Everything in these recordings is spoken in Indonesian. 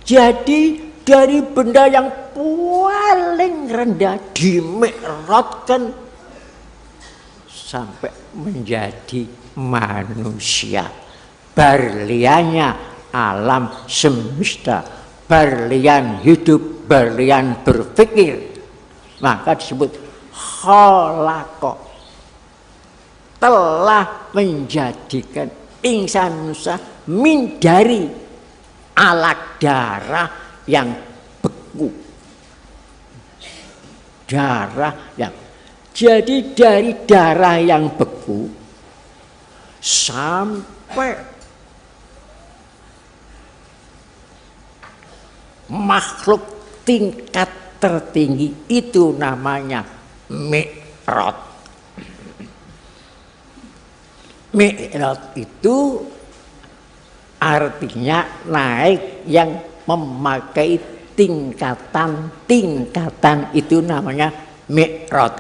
Jadi dari benda yang paling rendah dimi'rajkan sampai menjadi manusia. Berliannya alam semesta, berlian hidup, berlian berpikir, maka disebut khalaqa, telah menjadikan insan manusia min dari alat darah yang beku, darah yang, jadi dari darah yang beku sampai makhluk tingkat tertinggi itu namanya mi'raj. Mi'raj itu artinya naik yang memakai tingkatan-tingkatan, itu namanya mi'raj.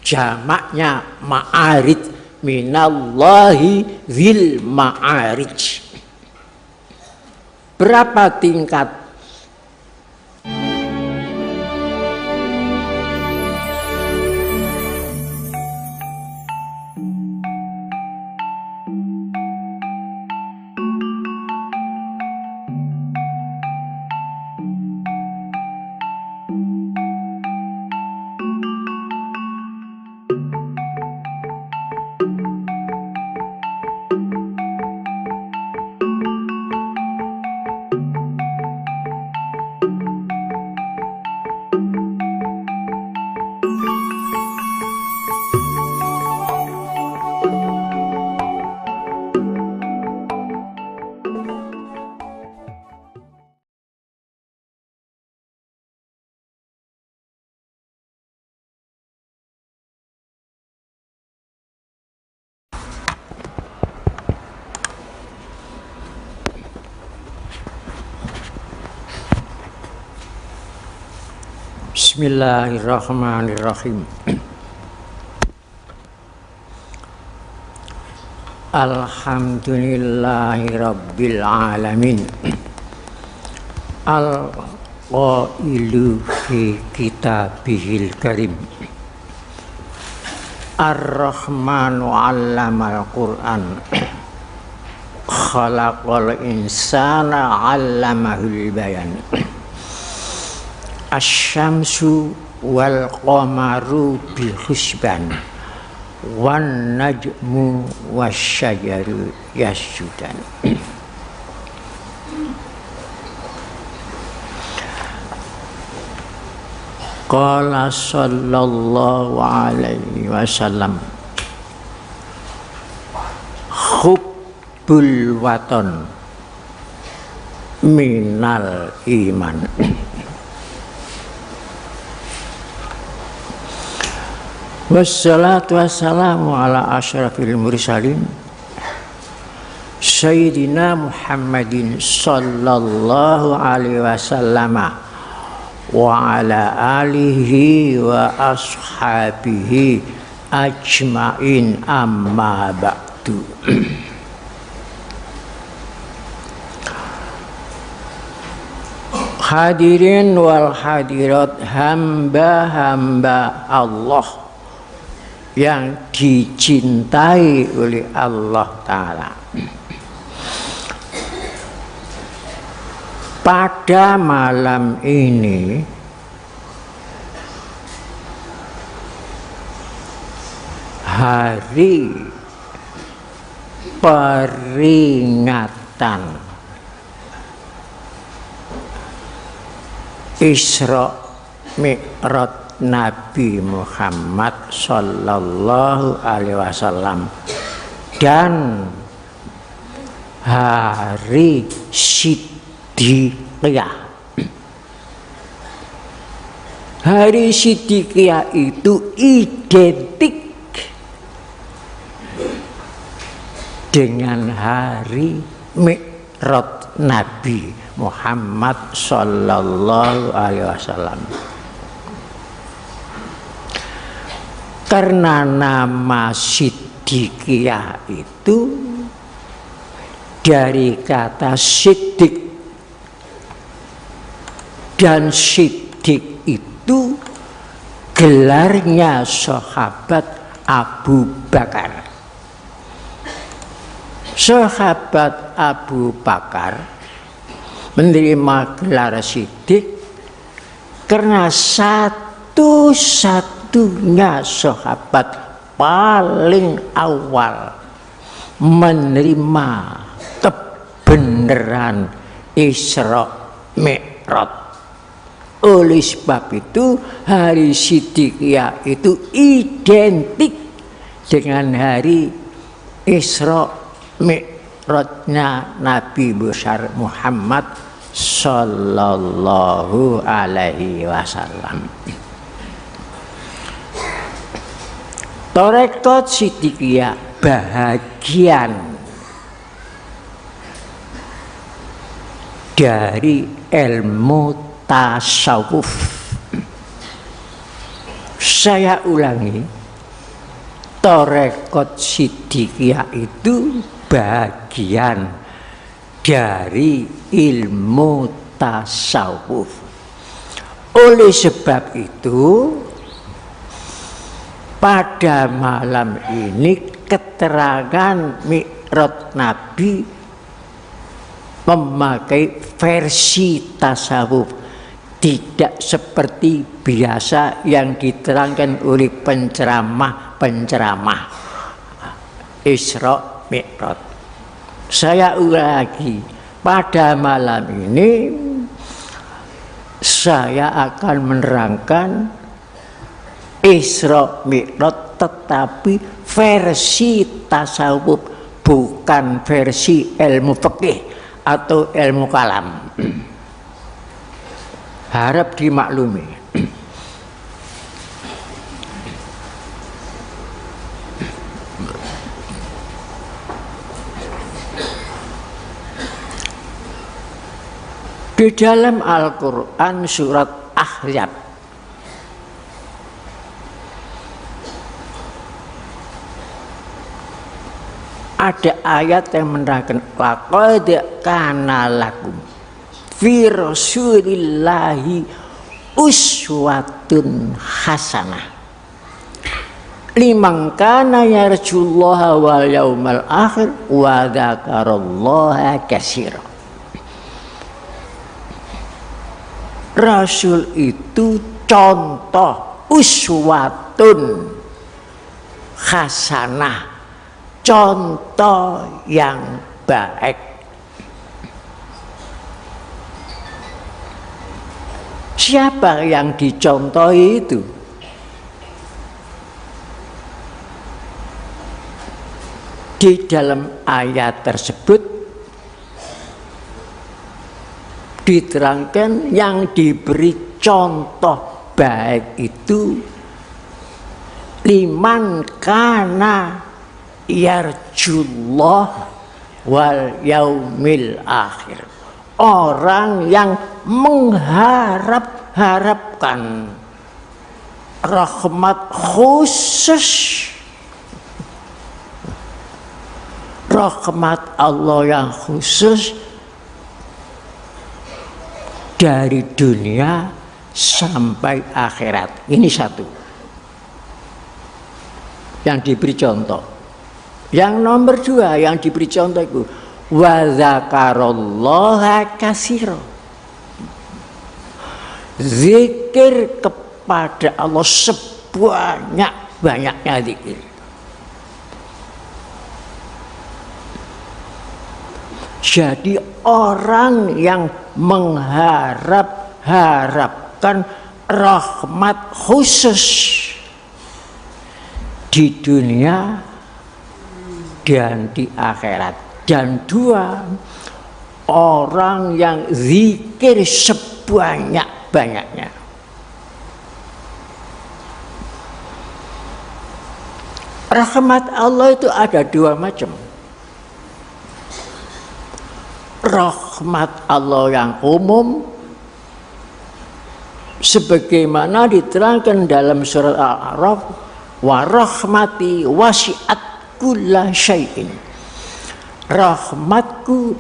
Jamaknya ma'arij, minallahi dzil ma'arij. Berapa tingkat? Bismillahirrahmanirrahim. Alhamdulillahirabbil alamin. Al-qailu fi kitabihil karim. Ar-Rahmanu 'allamal Qur'an. Khalaqal insana 'allamahul bayan. Asy-syamsu wal qamaru bi husban wan najmu wasyajaru yasjudan. Qala sallallahu alaihi wasallam, hubbul waton minal iman. Wassalatu wassalamu ala asyrafil mursalin Sayyidina Muhammadin sallallahu alaihi wasallam wa ala alihi wa ashabihi ajmain, amma ba'du. Hadirin wal hadirat, hamba-hamba Allah yang dicintai oleh Allah Ta'ala. Pada malam ini hari peringatan Isra Mi'raj Nabi Muhammad sallallahu alaihi wasallam dan hari Siddiqiyah. Hari Siddiqiyah itu identik dengan hari Mi'raj Nabi Muhammad sallallahu alaihi wasallam. Karena nama Siddiqiyah itu dari kata siddiq, dan siddiq itu gelarnya sahabat Abu Bakar. Sahabat Abu Bakar menerima gelar siddiq karena satu-satunya sahabat paling awal menerima kebenaran Isra Mi'raj. Oleh sebab itu hari Siddiqiyah itu identik dengan hari Isra Mi'rajnya Nabi besar Muhammad sallallahu alaihi wasallam. Tarekat Siddiqiyah bahagian dari ilmu tasawuf. Saya ulangi, tarekat Siddiqiyah itu bagian dari ilmu tasawuf. Oleh sebab itu pada malam ini keterangan Mi'raj Nabi memakai versi tasawuf, tidak seperti biasa yang diterangkan oleh penceramah Isra Mi'raj. Saya ulang lagi, pada malam ini saya akan menerangkan Isra Mi'raj tetapi versi tasawuf, bukan versi ilmu fikih atau ilmu kalam. Harap dimaklumi. Di dalam Al-Quran surat Ahzab ada ayat yang menerangkan laqad kana lakum fi rasulillahi uswatun hasanah liman kana yarjullaha wal yaumal akhir wa dzakarallaha katsira. Rasul itu contoh, uswatun hasanah, contoh yang baik. Siapa yang dicontohi itu? Di dalam ayat tersebut diterangkan yang diberi contoh baik itu liman kana yarjullah wal yaumil akhir, orang yang mengharapkan rahmat khusus, rahmat Allah yang khusus dari dunia sampai akhirat. Ini satu yang diberi contoh. Yang nomor dua yang diberi contoh itu wa dzakarallaha katsira, zikir kepada Allah sebanyak-banyaknya zikir. Jadi orang yang mengharapkan rahmat khusus di dunia dan di akhirat. Dan dua, orang yang zikir sebanyak-banyaknya. Rahmat Allah itu ada dua macam. Rahmat Allah yang umum sebagaimana diterangkan dalam surat Al-A'raf, wa rahmati wasi'at kulla syai'in. rahmatku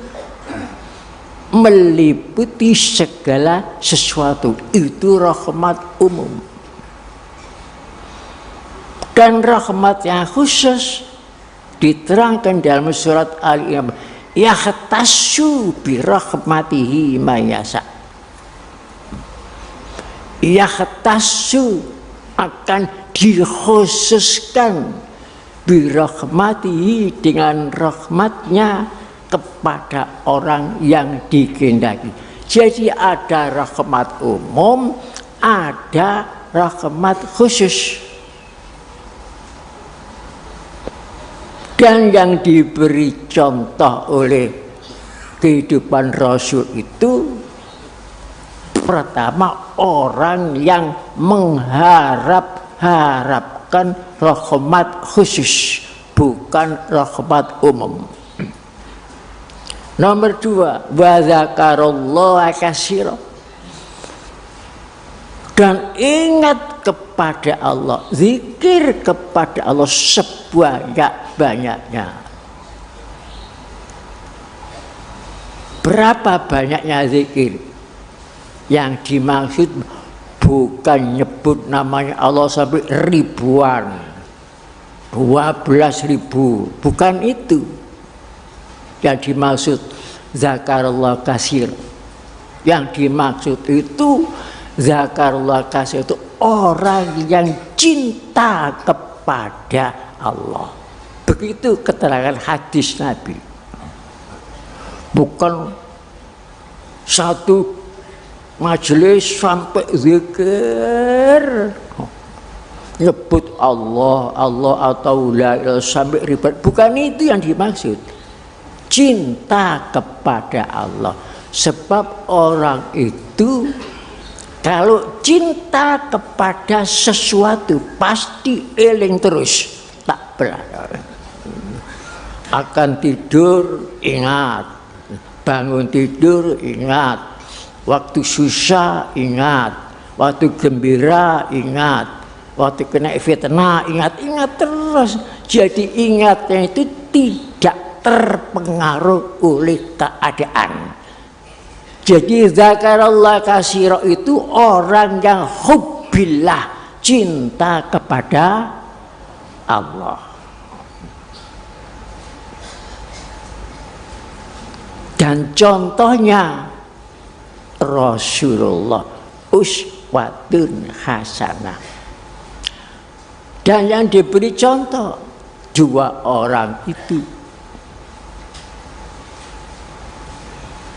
meliputi segala sesuatu. Itu rahmat umum. Dan rahmat yang khusus diterangkan dalam surat Al-Imran, yahtassu bi rahmatihi mayasa. Yahtassu akan dikhususkan bi rahmatihi dengan rahmatnya kepada orang yang dikehendaki. Jadi ada rahmat umum, ada rahmat khusus. Dan yang diberi contoh oleh kehidupan Rasul itu pertama orang yang mengharapkan rahmat khusus, bukan rahmat umum. Nomor 2, wa dzakarallaha katsira. Dan ingat kepada Allah, zikir kepada Allah sebanyak-banyaknya. Berapa banyaknya zikir? Yang dimaksud bukan nyebut namanya Allah sampai ribuan, 12.000, bukan itu. Yang dimaksud zakarullah katsir. Yang dimaksud itu zakarullah katsir itu orang yang cinta kepada Allah. Begitu keterangan hadis Nabi. Bukan satu majelis sampai zikir nyebut Allah atau la ilaha sampai ribet, bukan itu yang dimaksud. Cinta kepada Allah. Sebab orang itu kalau cinta kepada sesuatu pasti eling terus, tak pernah. Akan tidur ingat, bangun tidur ingat, waktu susah ingat, waktu gembira ingat, waktu kena fitnah ingat terus. Jadi ingatnya itu tidak terpengaruh oleh keadaan. Jadi zakarallah katsira itu orang yang hubbillah, cinta kepada Allah. Dan contohnya Rasulullah uswatun hasanah. Dan yang diberi contoh dua orang itu,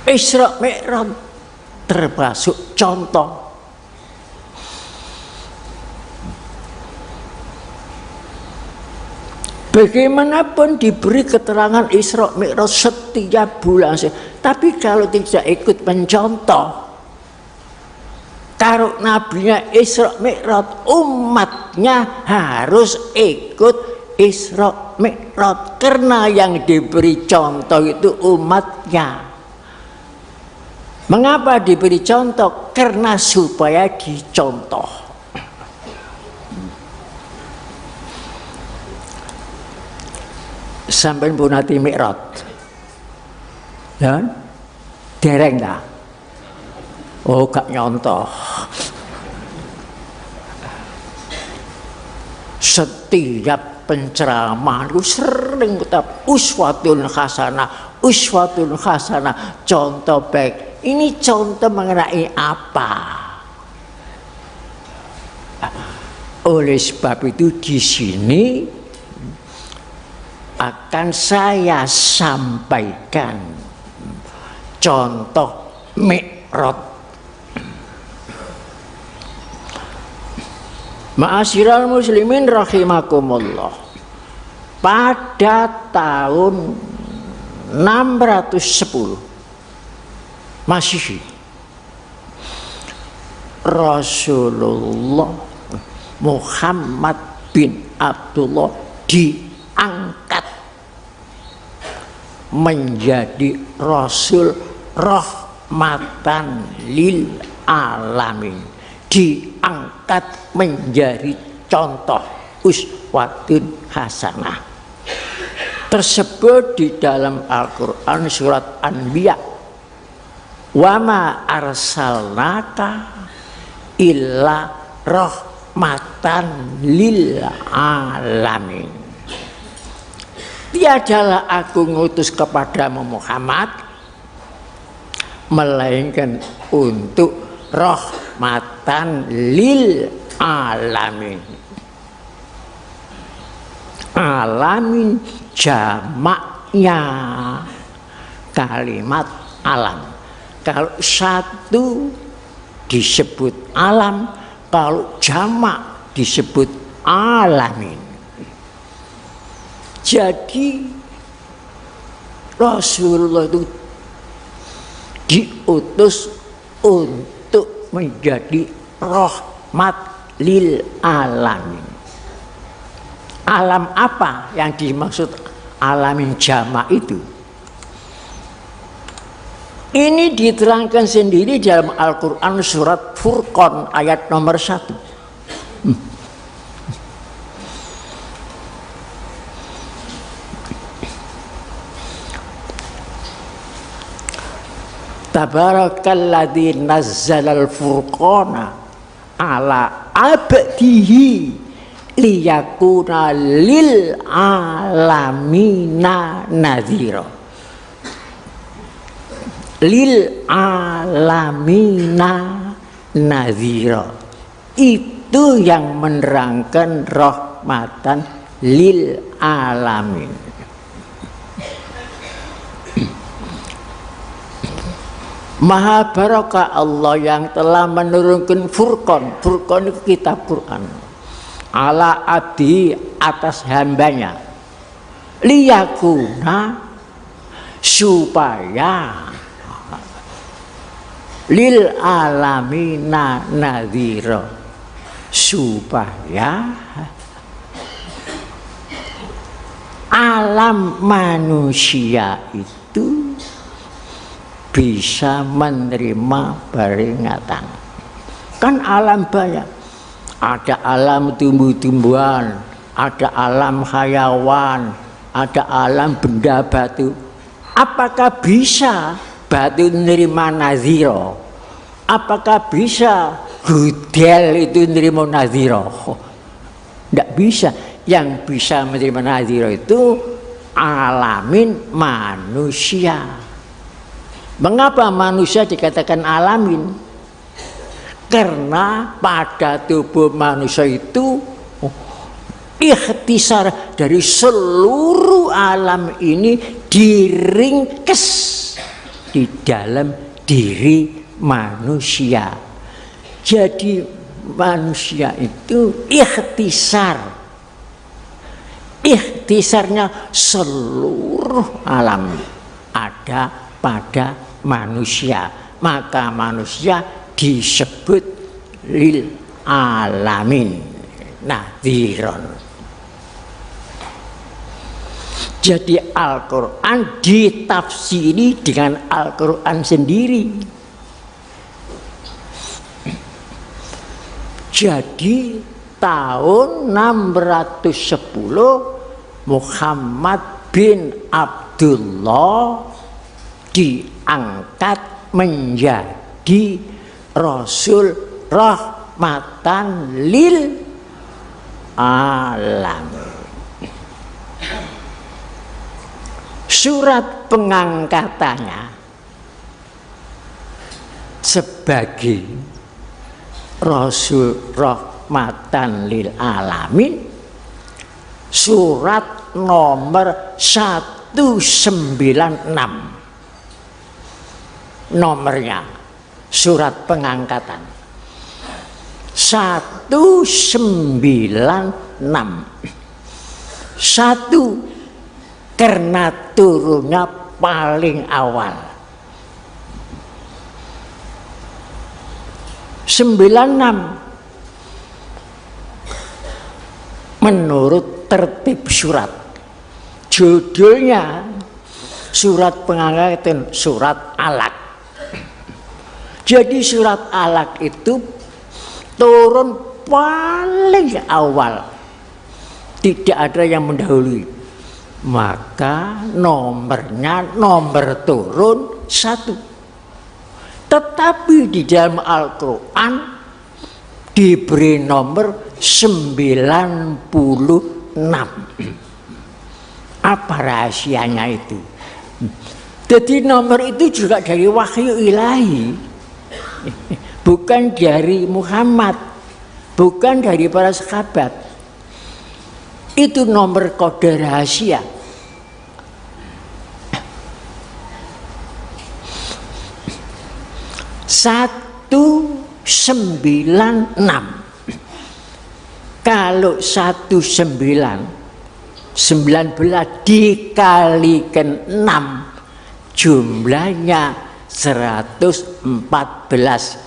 Isra Mi'raj termasuk contoh. Bagaimanapun diberi keterangan Isra Mi'raj setiap bulan, tapi kalau tidak ikut mencontoh, kalau nabinya Isra Mi'raj, umatnya harus ikut Isra Mi'raj, karena yang diberi contoh itu umatnya. Mengapa diberi contoh? Karena supaya dicontoh. Sampai pun hati Mi'raj, dan dereng dah. Oh, gak nyontoh. Setiap penceramah itu sering tetap uswatun hasanah, contoh baik. Ini contoh mengenai apa? Oleh sebab itu di sini akan saya sampaikan contoh Mi'raj. Ma'asyiral muslimin rahimakumullah. Pada tahun 610 Masehi, Rasulullah Muhammad bin Abdullah diangkat menjadi Rasul rahmatan lil alamin, diangkat menjadi contoh uswatun hasanah. tersebut di dalam Al-Quran surat Anbiya. Wa ma arsalnaka illa rahmatan lil alamin. Tiadalah aku ngutus kepadamu Muhammad melainkan untuk rahmatan lil alamin. Alamin jamaknya kalimat alam. Kalau satu disebut alam, kalau jamak disebut alamin. Jadi Rasulullah itu diutus untuk menjadi rahmat lil alamin. Alam apa yang dimaksud alamin jamak itu? Ini diterangkan sendiri dalam Al-Quran surat Furqan ayat nomor 1. Tabarakalladzi nazzalal furqana ala abdihi liyakuna lil alamina nadhira. Lil alamina nadhira, itu yang menerangkan rahmatan lil alamin. Maha barakah Allah yang telah menurunkan Furqan. Furqan itu kitab Quran. Ala abdi, atas hambanya. Liyakuna, supaya lil alamina nadhira, supaya alam manusia itu bisa menerima peringatan. Kan alam banyak, ada alam tumbuh-tumbuhan, ada alam hayawan, ada alam benda batu. Apakah bisa batu menerima naziro? Apakah bisa gudel itu menerima naziro? Tidak bisa. Yang bisa menerima naziro itu alamin manusia. Mengapa manusia dikatakan alamin? Karena pada tubuh manusia itu ikhtisar dari seluruh alam ini diringkes di dalam diri manusia. Jadi manusia itu ikhtisarnya seluruh alam ada pada manusia, maka manusia disebut lil alamin nadhiron. Jadi Al-Quran ditafsiri dengan Al-Quran sendiri. Jadi tahun 610 Muhammad bin Abdullah diangkat menjadi Rasul rahmatan lil alamin. Surat pengangkatannya sebagai Rasul rahmatan lil alamin, surat nomor 196 nomornya, surat pengangkatan 196. Satu, karena turunnya paling awal. 96 menurut tertib surat. Judulnya surat pengangkatan surat Alaq. Jadi surat Alaq itu turun paling awal, tidak ada yang mendahului. maka nomornya nomor turun 1. Tetapi di dalam Al-Quran diberi nomor 96. Apa rahasianya itu? Jadi nomor itu juga dari wahyu ilahi, bukan dari Muhammad, bukan dari para sahabat. Itu nomor kode rahasia. Satu 96. Kalau 19 dikalikan 6 jumlahnya 114.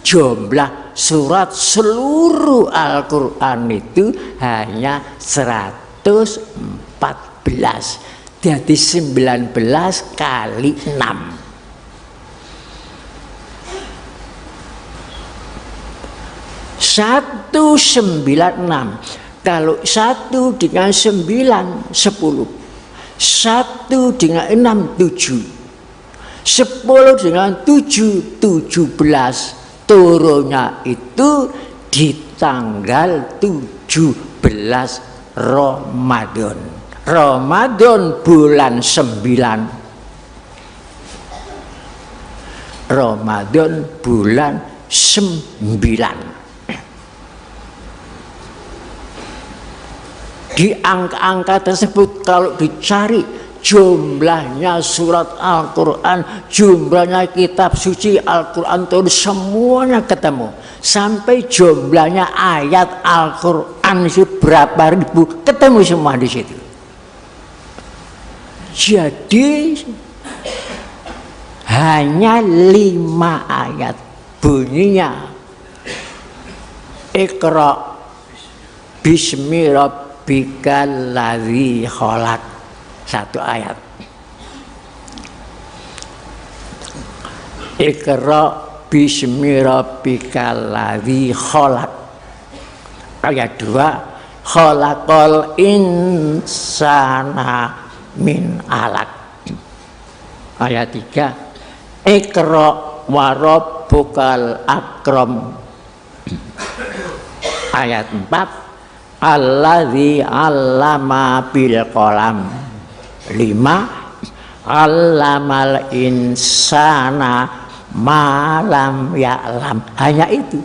Jumlah surat seluruh Al-Quran itu hanya 114. Jadi 19 kali 6. 196. Kalau 1 dengan 9 10. 1 dengan 6 7. 10 dengan 7 17. Turunnya itu di tanggal 17 Ramadan. Ramadan bulan 9. Ramadan bulan 9. Di angka-angka tersebut kalau dicari jumlahnya surat Al-Quran, jumlahnya kitab suci Al-Quran itu semuanya ketemu. Sampai jumlahnya ayat Al-Quran itu berapa ribu, ketemu semua di situ. Jadi hanya 5 ayat bunyinya. Iqra bismi rabbikal ladzi khalaq. 1 ayat. Iqra bismi rabbikal ladzi khalaq. Ayat 2, khalaqal insana min alaq. Ayat 3, Iqra wa rabbukal akram. Ayat 4, alladzi 'allama bil qalam. 5, 'allamal insana ma lam ya'lam. Hanya itu.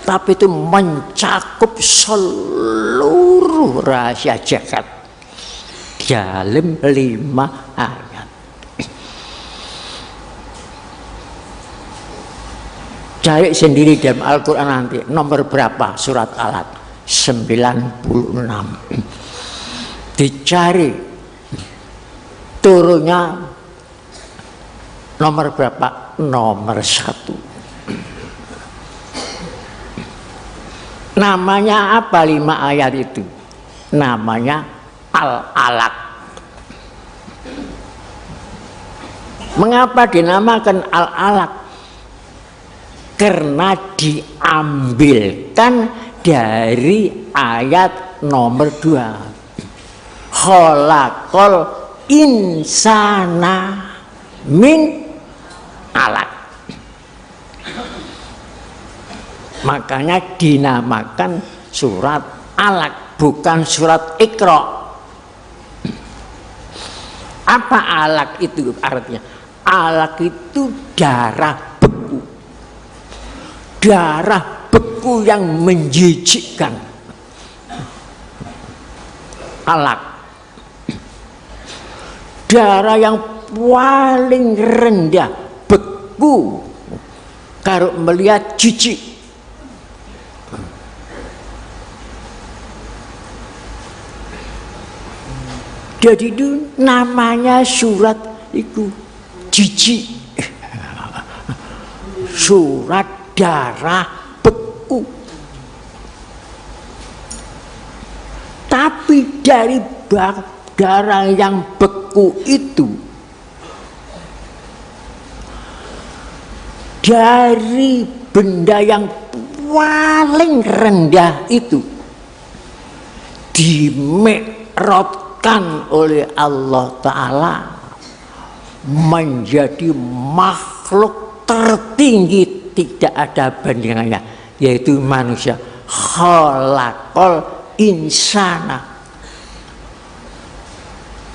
Tapi itu mencakup seluruh rahasia jagat dalam 5 ayat. Cari sendiri dalam Al-Quran nanti nomor berapa surat Alaq. 96. Dicari turunnya nomor berapa? Nomor 1. Namanya apa 5 ayat itu? Namanya Al-Alaq. Mengapa dinamakan Al-Alaq? Karena diambilkan dari ayat nomor 2. Khalaqal insana min alaq. Makanya dinamakan surat Alaq, bukan surat Iqra. Apa alaq itu artinya? Alaq itu darah beku. Darah beku yang menjijikkan. Alaq. Darah yang paling rendah, beku. Kalau melihat jijik. Jadi itu namanya surat itu jijik. Surat darah beku. Tapi dari darah yang beku itu, dari benda yang paling rendah itu, dimekrotkan ditetapkan oleh Allah Ta'ala menjadi makhluk tertinggi, tidak ada bandingannya, yaitu manusia. Khalaqal insana.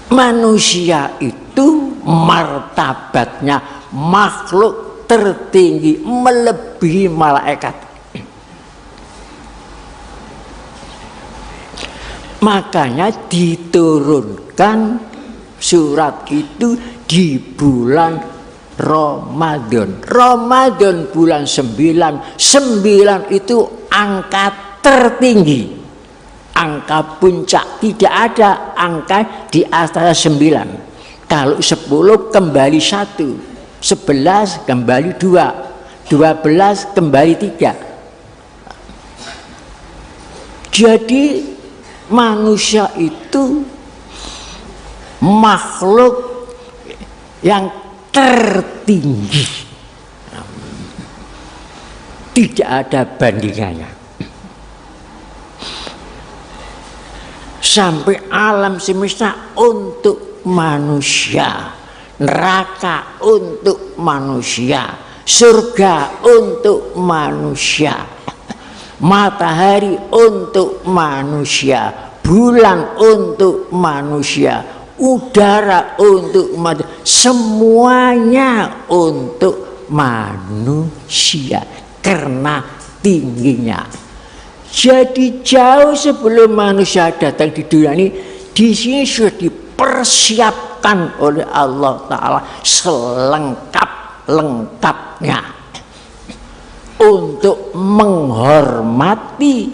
Manusia itu martabatnya makhluk tertinggi, melebihi malaikat. Makanya diturunkan surat itu di bulan Ramadan. Ramadan bulan 9. 9 itu angka tertinggi, angka puncak. Tidak ada angka di atas 9. Kalau 10 kembali 1, 11 kembali 2, 12 kembali 3. Jadi manusia itu makhluk yang tertinggi, tidak ada bandingannya. Sampai alam semesta untuk manusia, neraka untuk manusia, surga untuk manusia, matahari untuk manusia, bulan untuk manusia, udara untuk manusia, semuanya untuk manusia karena tingginya. Jadi jauh sebelum manusia datang di dunia ini, di sini sudah dipersiapkan oleh Allah Ta'ala selengkap-lengkapnya untuk menghormati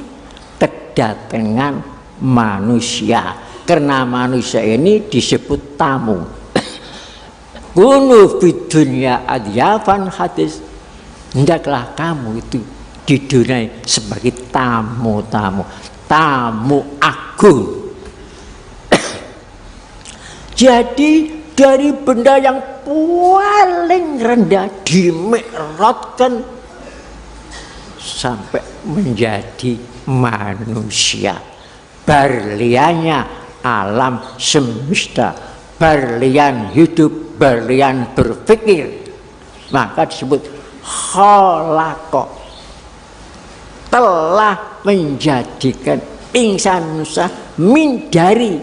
kedatangan manusia. Karena manusia ini disebut tamu. Kunu fid dunya adyafan hadis. Hendaklah kamu itu di dunia sebagai tamu-tamu, tamu agung. Jadi dari benda yang paling rendah dimi'rajkan sampai menjadi manusia. Berliannya alam semesta, berlian hidup, berlian berpikir, maka disebut khalaqa, telah menjadikan insan manusia min dari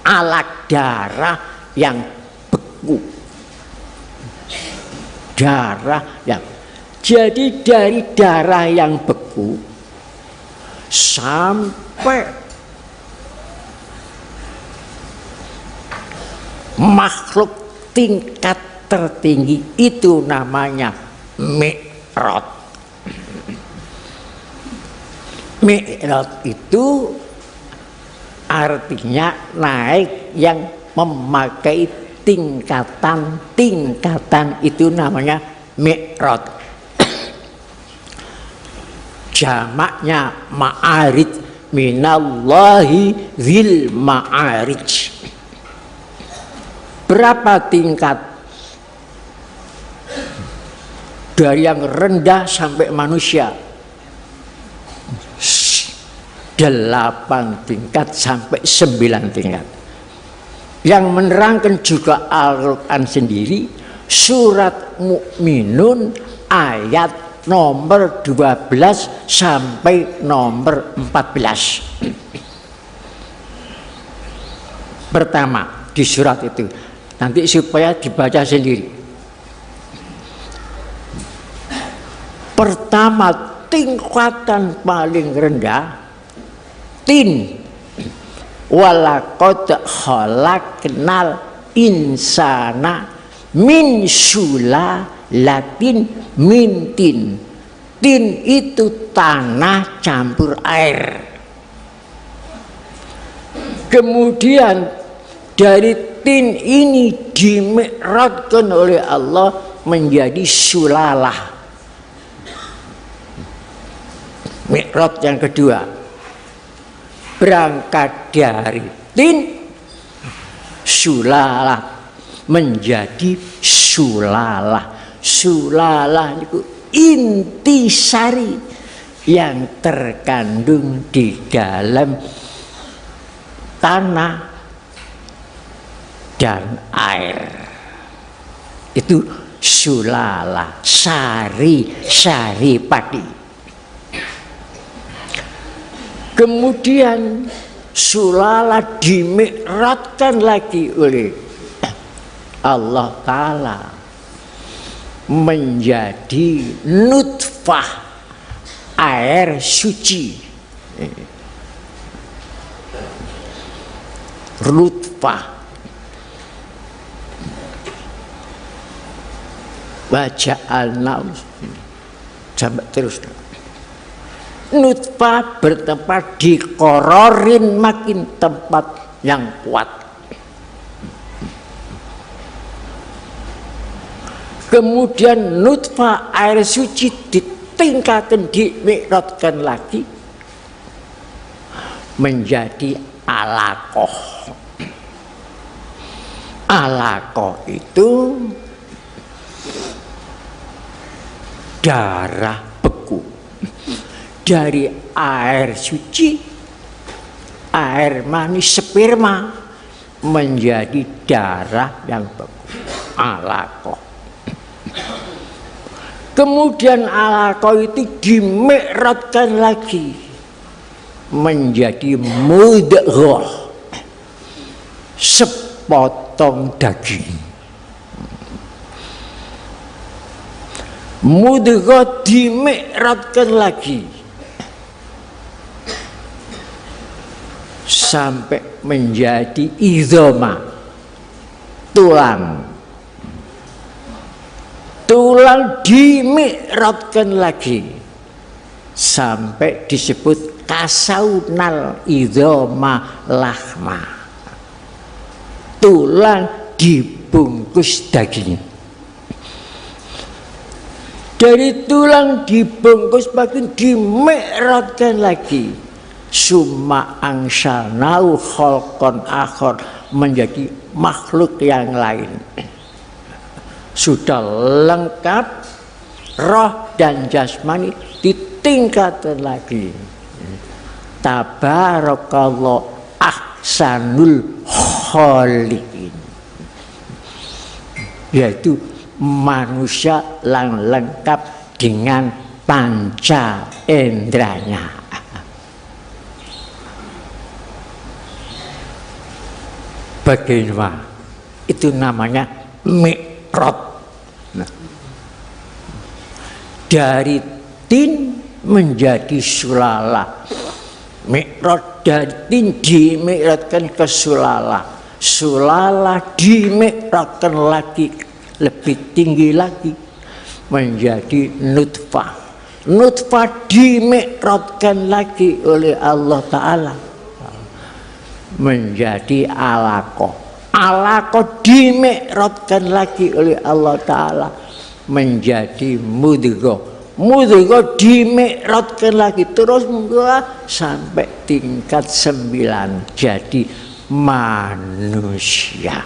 alat darah yang beku, darah yang, jadi dari darah yang beku sampai makhluk tingkat tertinggi itu namanya mi'raj. Mi'raj itu artinya naik yang memakai tingkatan-tingkatan, itu namanya mi'raj. Jamaknya ma'arij, minallahi zil ma'arij. Berapa tingkat? Dari yang rendah sampai manusia 8 tingkat sampai 9 tingkat. Yang menerangkan juga Al-Quran sendiri, surat Mukminun ayat nomor 12 sampai nomor 14. Pertama di surat itu, nanti supaya dibaca sendiri. Pertama, tingkatan paling rendah, tin walaqad khalaqnal insana min sulalatin min tin. Tin itu tanah campur air. Kemudian dari tin ini dimi'rajkan oleh Allah menjadi sulalah. Mi'raj yang kedua, berangkat dari tin sulalah menjadi sulalah. Sulalah itu intisari yang terkandung di dalam tanah dan air. Itu sulala, sari padi. Kemudian sulala dimi'ratkan lagi oleh Allah Ta'ala menjadi nutfah, air suci. Nutfah. Waja'alna sampai terus. Nutfah bertempat di kororin, makin tempat yang kuat. Kemudian nutfah air suci ditingkatkan, dimi'ratkan lagi menjadi alaqah. Alaqah itu darah beku. Dari air suci, air manis sperma menjadi darah yang beku, alaqah. Kemudian alaqah itu dimi'ratkan lagi menjadi mudghah, sepotong daging. Mudghah dimi'ratkan lagi sampai menjadi idhoma, tulang. Tulang dimi'ratkan lagi sampai disebut kasaunal idhoma lahma. Tulang dibungkus daging. Dari tulang dibungkus daging dimi'ratkan lagi. Summa angsalnau khalqan akhar, menjadi makhluk yang lain. Sudah lengkap roh dan jasmani, ditingkatkan lagi. Tabarakallah ahsanul khaliqin, yaitu manusia yang lengkap dengan panca inderanya. Bagaimana? Itu namanya mi'raj. Nah, dari tin menjadi sulala. Mi'raj dari tin dimi'ratkan ke sulala. Sulala dimi'ratkan lagi, lebih tinggi lagi menjadi nutfah. Nutfah dimi'ratkan lagi oleh Allah Ta'ala menjadi alaqah. Alaqah dimi'ratkan lagi oleh Allah Ta'ala menjadi mudghah. Mudghah dimi'ratkan lagi terus sampai tingkat 9 jadi manusia.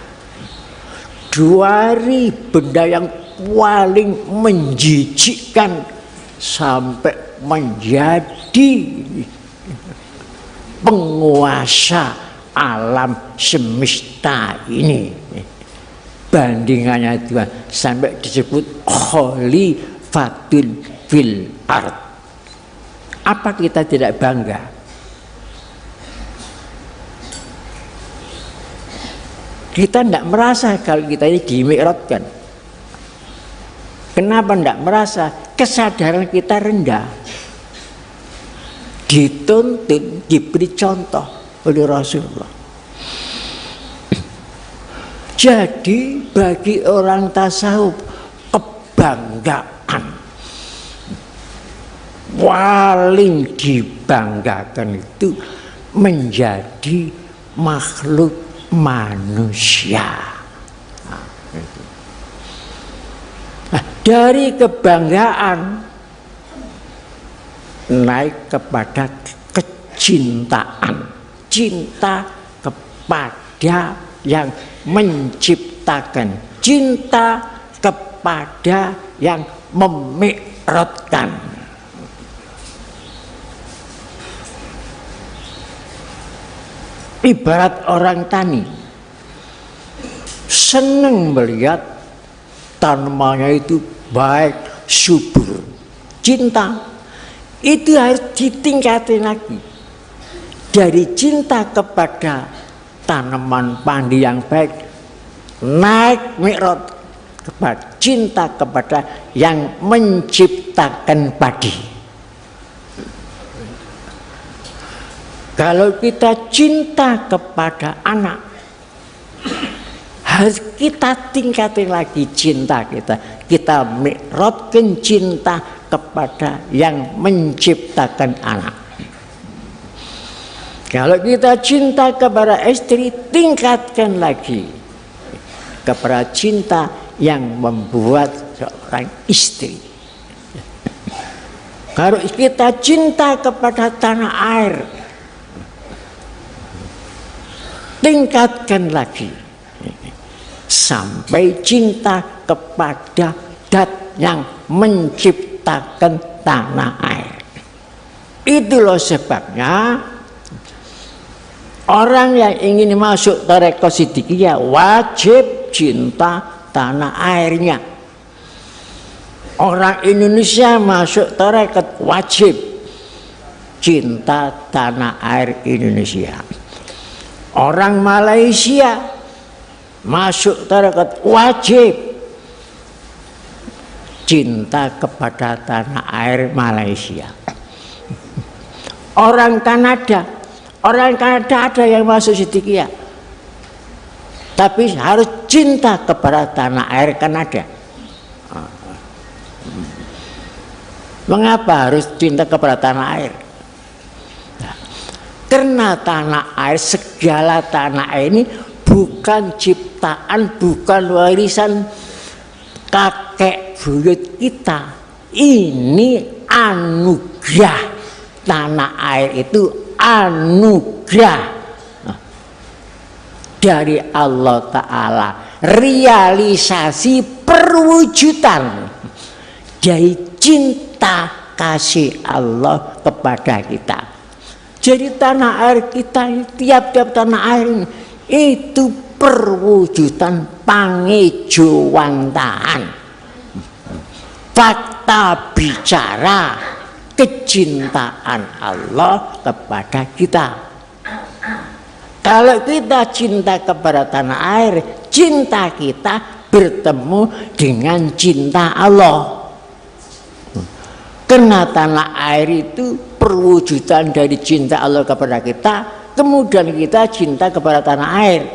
Dari benda yang paling menjijikkan sampai menjadi penguasa alam semesta ini. Bandingannya Tuhan sampai disebut khalifatul fil ard. Apa kita tidak bangga? Kita tidak merasa kalau kita ini dimi'ratkan. Kenapa tidak merasa? Kesadaran kita rendah. Dituntun, diberi contoh oleh Rasulullah. Jadi bagi orang tasawuf kebanggaan paling dibanggakan itu menjadi makhluk manusia. Nah, dari kebanggaan naik kepada kecintaan, cinta kepada yang menciptakan, cinta kepada yang memi'ratkan. Ibarat orang tani senang melihat tanamannya itu baik, subur. Cinta itu harus ditingkatin lagi. Dari cinta kepada tanaman padi yang baik, naik mi'raj kepada cinta kepada yang menciptakan padi. Kalau kita cinta kepada anak, harus kita tingkatin lagi cinta kita. Kita mi'rajkan cinta kepada yang menciptakan anak. Kalau kita cinta kepada istri, tingkatkan lagi kepada cinta yang membuat seorang istri. Kalau kita cinta kepada tanah air, tingkatkan lagi sampai cinta kepada zat yang menciptakan tanah air. Itulah sebabnya orang yang ingin masuk tarekat Siddiqiyah wajib cinta tanah airnya. Orang Indonesia masuk tarekat wajib cinta tanah air Indonesia. Orang Malaysia masuk tarekat wajib cinta kepada tanah air Malaysia. Orang Kanada ada yang masuk Siddiqiyah, tapi harus cinta kepada tanah air Kanada. Mengapa harus cinta kepada tanah air? Karena tanah air, segala tanah air ini bukan ciptaan, bukan warisan kakek buyut kita. Ini anugerah. Tanah air itu anugerah dari Allah Ta'ala, realisasi perwujudan dari cinta kasih Allah kepada kita. Jadi tanah air kita, tiap-tiap tanah air itu perwujudan pangejowantahan, fakta bicara kecintaan Allah kepada kita. Kalau kita cinta kepada tanah air, cinta kita bertemu dengan cinta Allah. Karena tanah air itu perwujudan dari cinta Allah kepada kita, kemudian kita cinta kepada tanah air,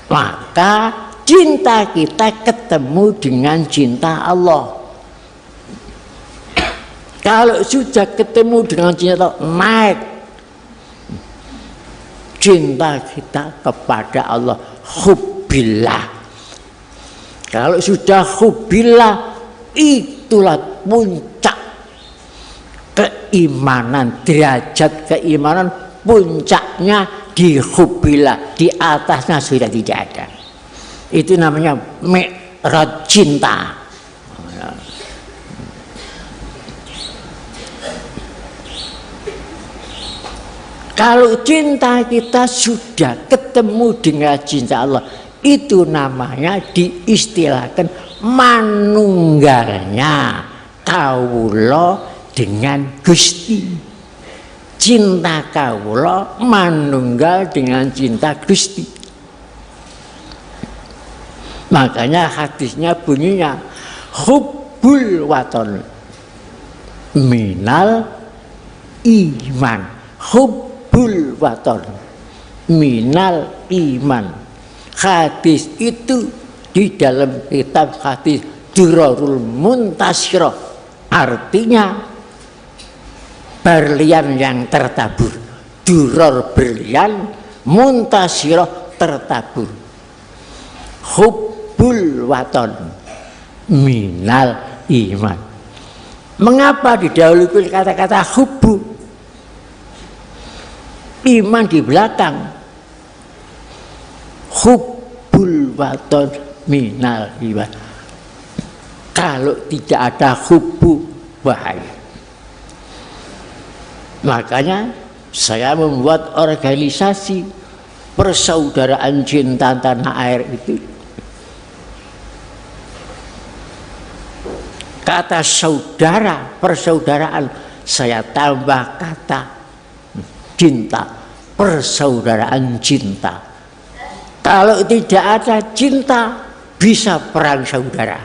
maka cinta kita ketemu dengan cinta Allah. Kalau sudah ketemu dengan cinta Allah, naik cinta kita kepada Allah, hubbillah. Kalau sudah hubbillah, itulah puncak keimanan, derajat keimanan, puncaknya di hubbillah, di atasnya sudah tidak ada. Itu namanya mi'raj cinta. Kalau cinta kita sudah ketemu dengan cinta Allah, itu namanya diistilahkan manunggalnya kawula dengan Gusti. Cinta kawula manunggal dengan cinta Gusti. Makanya hadisnya bunyinya hubbul waton minal iman. Hubbul waton minal iman. Hadis itu di dalam kitab hadis Durarul Muntasyirah, artinya berlian yang tertabur. Durar berlian, muntasyirah tertabur. Hubbul waton minal iman. Mengapa didahului kata-kata hubbu? Iman di belakang, hubbul waton minal iman. Kalau tidak ada hubbu, bahaya. Makanya saya membuat organisasi persaudaraan cinta tanah air itu Kata saudara, persaudaraan, saya tambah kata cinta, persaudaraan cinta. Kalau tidak ada cinta, bisa perang saudara.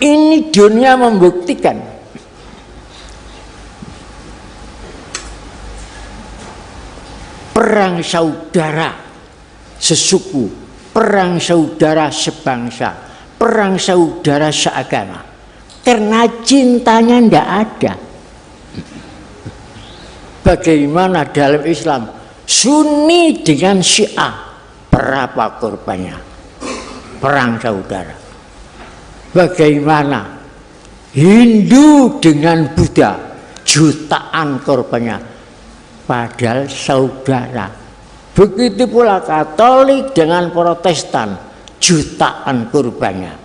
Ini dunia membuktikan. Perang saudara sesuku, perang saudara sebangsa, perang saudara seagama. Karena cintanya tidak ada. Bagaimana dalam Islam Sunni dengan Syiah, berapa korbannya? Perang saudara. Bagaimana Hindu dengan Buddha, jutaan korbannya, padahal saudara. Begitu pula Katolik dengan Protestan, jutaan korbannya.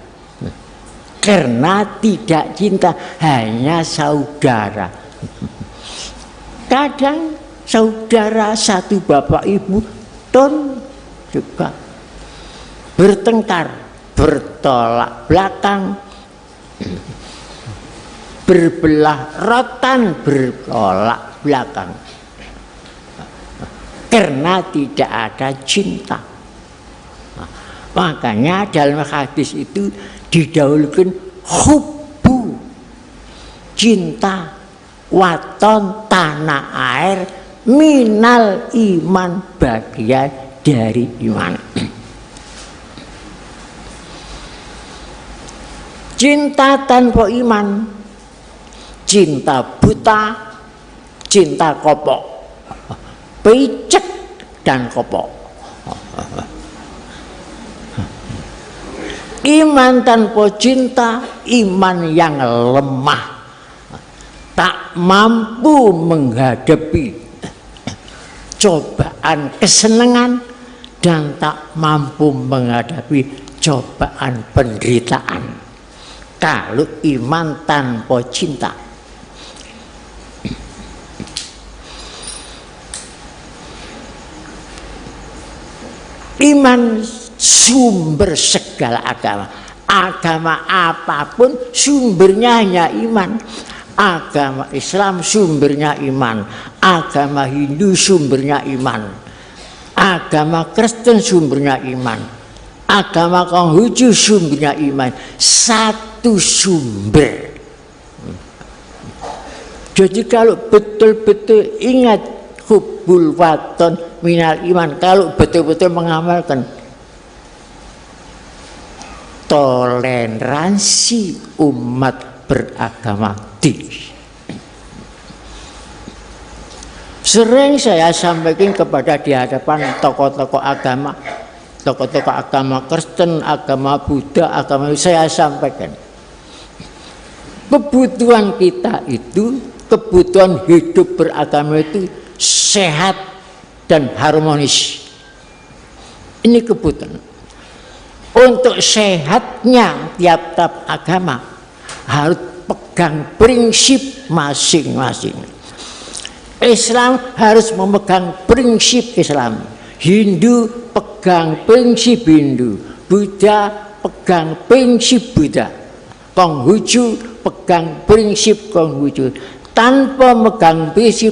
Karena tidak cinta, hanya saudara. Kadang saudara satu bapak ibu ton juga bertengkar, bertolak belakang, berbelah rotan, bertolak belakang. Karena tidak ada cinta. Makanya dalam hadis itu didahulukan hubbu, cinta, waton, tanah air, minal iman, bagian dari iman. Cinta tanpa iman, cinta buta, cinta kopok, picek dan kopok. Iman tanpa cinta, iman yang lemah, tak mampu menghadapi cobaan kesenangan dan tak mampu menghadapi cobaan penderitaan. Kalau iman tanpa cinta, iman sumber segala agama. Agama apapun sumbernya hanya iman. Agama Islam sumbernya iman, agama Hindu sumbernya iman, agama Kristen sumbernya iman, agama Konghucu sumbernya iman. Satu sumber. Jadi kalau betul-betul ingat hubbul waton minal iman, kalau betul-betul mengamalkan toleransi umat beragama tinggi. Sering saya sampaikan kepada di hadapan tokoh-tokoh agama, tokoh-tokoh agama Kristen, agama Buddha, agama, saya sampaikan kebutuhan kita itu, kebutuhan hidup beragama itu sehat dan harmonis. Ini kebutuhan. Untuk sehatnya tiap-tiap agama harus pegang prinsip masing-masing. Islam harus memegang prinsip Islam, Hindu pegang prinsip Hindu, Buddha pegang prinsip Buddha, Konghucu pegang prinsip Konghucu. Tanpa megang prinsip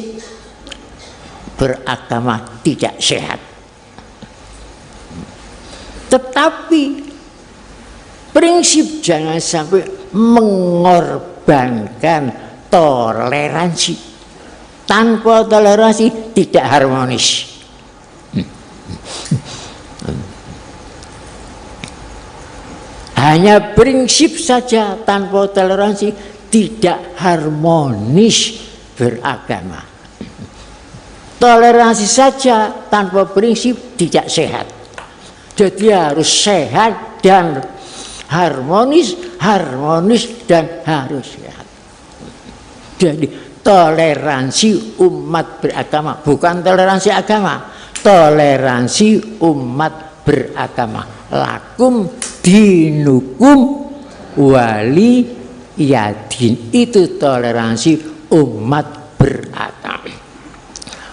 beragama tidak sehat. Tetapi prinsip jangan sampai mengorbankan toleransi. Tanpa toleransi tidak harmonis. Hanya prinsip saja tanpa toleransi tidak harmonis beragama. Toleransi saja tanpa prinsip tidak sehat. Jadi harus sehat dan harmonis, harmonis dan harus sehat. Jadi toleransi umat beragama, bukan toleransi agama, toleransi umat beragama. Lakum dinukum wali yadin, itu toleransi umat beragama.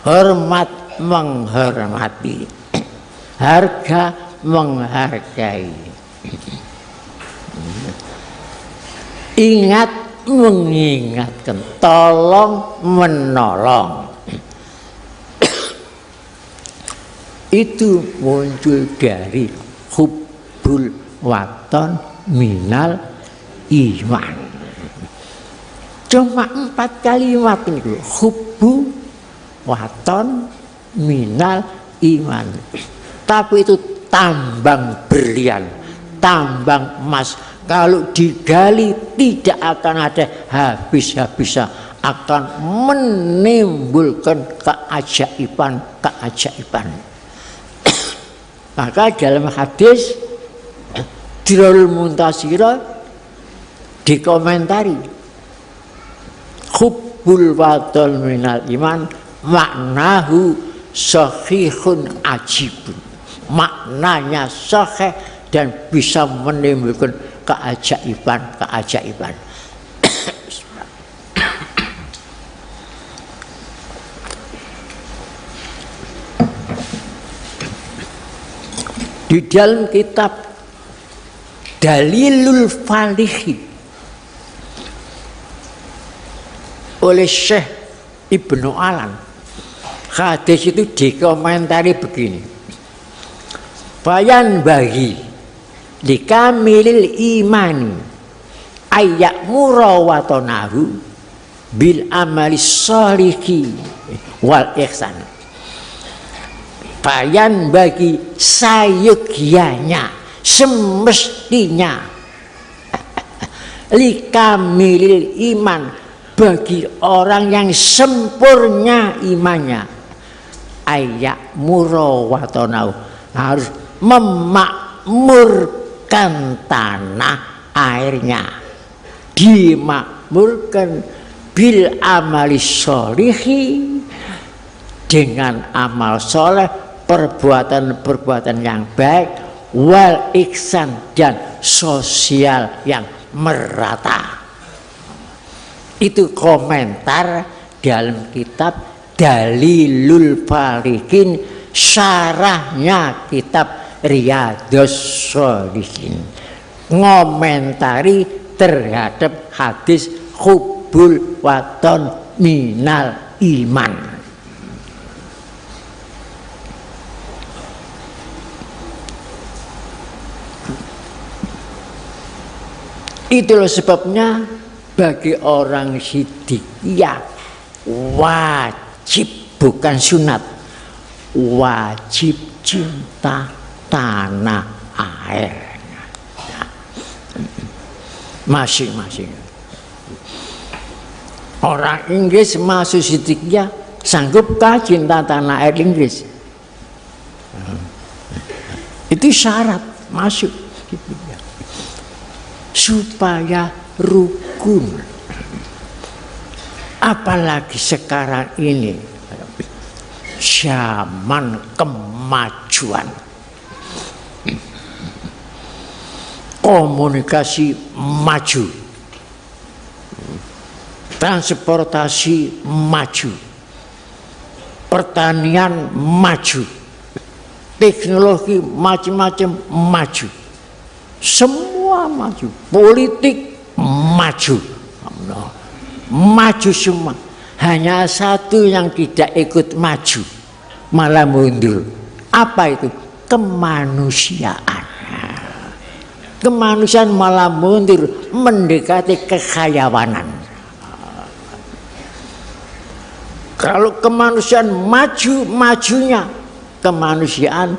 Hormat menghormati, harga menghargai. Ingat mengingatkan, tolong menolong. Itu muncul dari hubbul waton minal iman. Cuma 4 kalimat itu, hubbu waton minal iman. Tapi itu tambang berlian, tambang emas. Kalau digali tidak akan ada habis-habisnya, akan menimbulkan keajaiban. Maka dalam hadis Dirarul Muntasirah dikomentari, hubbul waton minal iman maknahu sahihun ajibun. Maknanya sahih dan bisa menimbulkan keajaiban. Di dalam kitab Dalilul Falihi oleh Syekh Ibnu Alan, hadis itu dikomentari begini, bayan bagi likamilil imani ayyak murawatonahu bil amali sholihi wal ihsan. Bayan bagi sayogianya, semestinya likamilil iman, bagi orang yang sempurna imannya, ayyak murawatonahu, harus memakmurkan tanah airnya, dimakmurkan bil amali sholihi, dengan amal soleh, perbuatan-perbuatan yang baik, wal ihsan, dan sosial yang merata. Itu komentar dalam kitab Dalilul Falihin, syarahnya kitab Riyadhus Sholihin, ngomentari terhadap hadis hubbul waton minal iman. Itulah sebabnya bagi orang siddiqiyah wajib, bukan sunat, wajib cinta tanah air masing-masing. Orang Inggris masuk siddiqiyah, sanggupkah cinta tanah air Inggris? Itu syarat masuk siddiqiyah, supaya rukun. Apalagi sekarang ini zaman kemajuan, komunikasi maju, transportasi maju, pertanian maju, teknologi macam-macam maju, semua maju, politik maju, maju semua. Hanya satu yang tidak ikut maju, malah mundur. Apa itu? Kemanusiaan. Kemanusiaan malah mundur, mendekati kekhayawanan. Kalau kemanusiaan maju, majunya kemanusiaan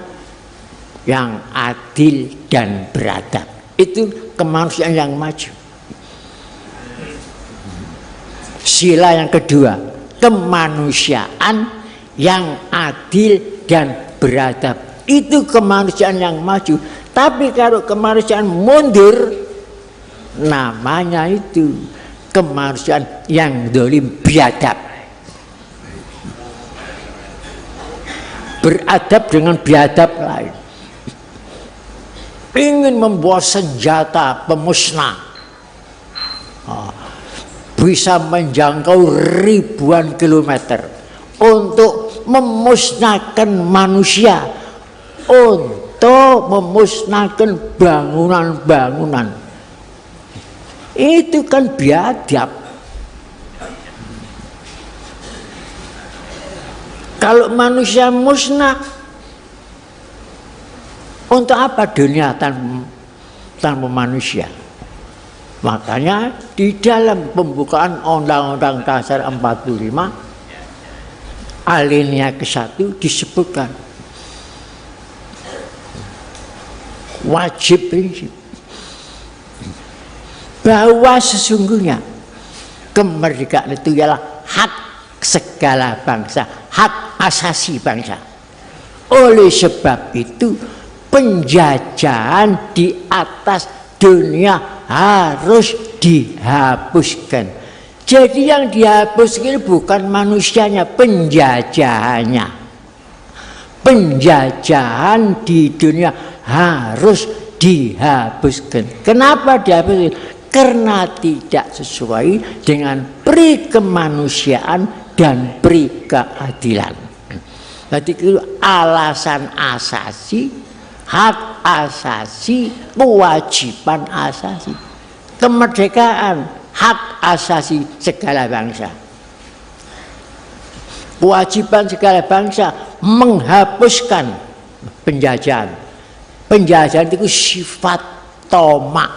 yang adil dan beradab, itu kemanusiaan yang maju. Sila yang kedua, kemanusiaan yang adil dan beradab, itu kemanusiaan yang maju. Tapi kalau kemanusiaan mundur, namanya itu kemanusiaan yang zalim biadab. Beradab dengan biadab lain. Ingin membawa senjata pemusnah, bisa menjangkau ribuan kilometer untuk memusnahkan manusia, untuk memusnahkan bangunan-bangunan. Itu kan biadab. Kalau manusia musnah, untuk apa dunia tanpa manusia? Makanya di dalam pembukaan Undang-Undang Dasar 45 alinea ke-1 disebutkan wajib prinsip bahwa sesungguhnya kemerdekaan itu ialah hak segala bangsa, hak asasi bangsa. Oleh sebab itu penjajahan di atas dunia harus dihapuskan. Jadi yang dihapuskan bukan manusianya, penjajahannya. Penjajahan di dunia harus dihapuskan. Kenapa dihapuskan? Karena tidak sesuai dengan pri kemanusiaan dan pri keadilan. Jadi itu alasan asasi, hak asasi, kewajiban asasi, kemerdekaan, hak asasi segala bangsa. Kewajiban segala bangsa menghapuskan penjajahan. Penjajahan itu sifat tomak,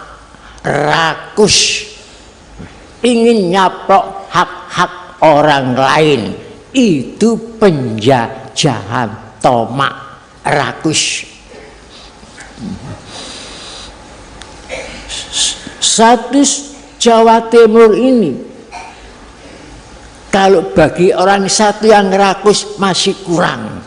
rakus, ingin nyaplok hak-hak orang lain. Itu penjajahan, tomak, rakus. Status Jawa Timur ini, kalau bagi orang satu yang rakus masih kurang.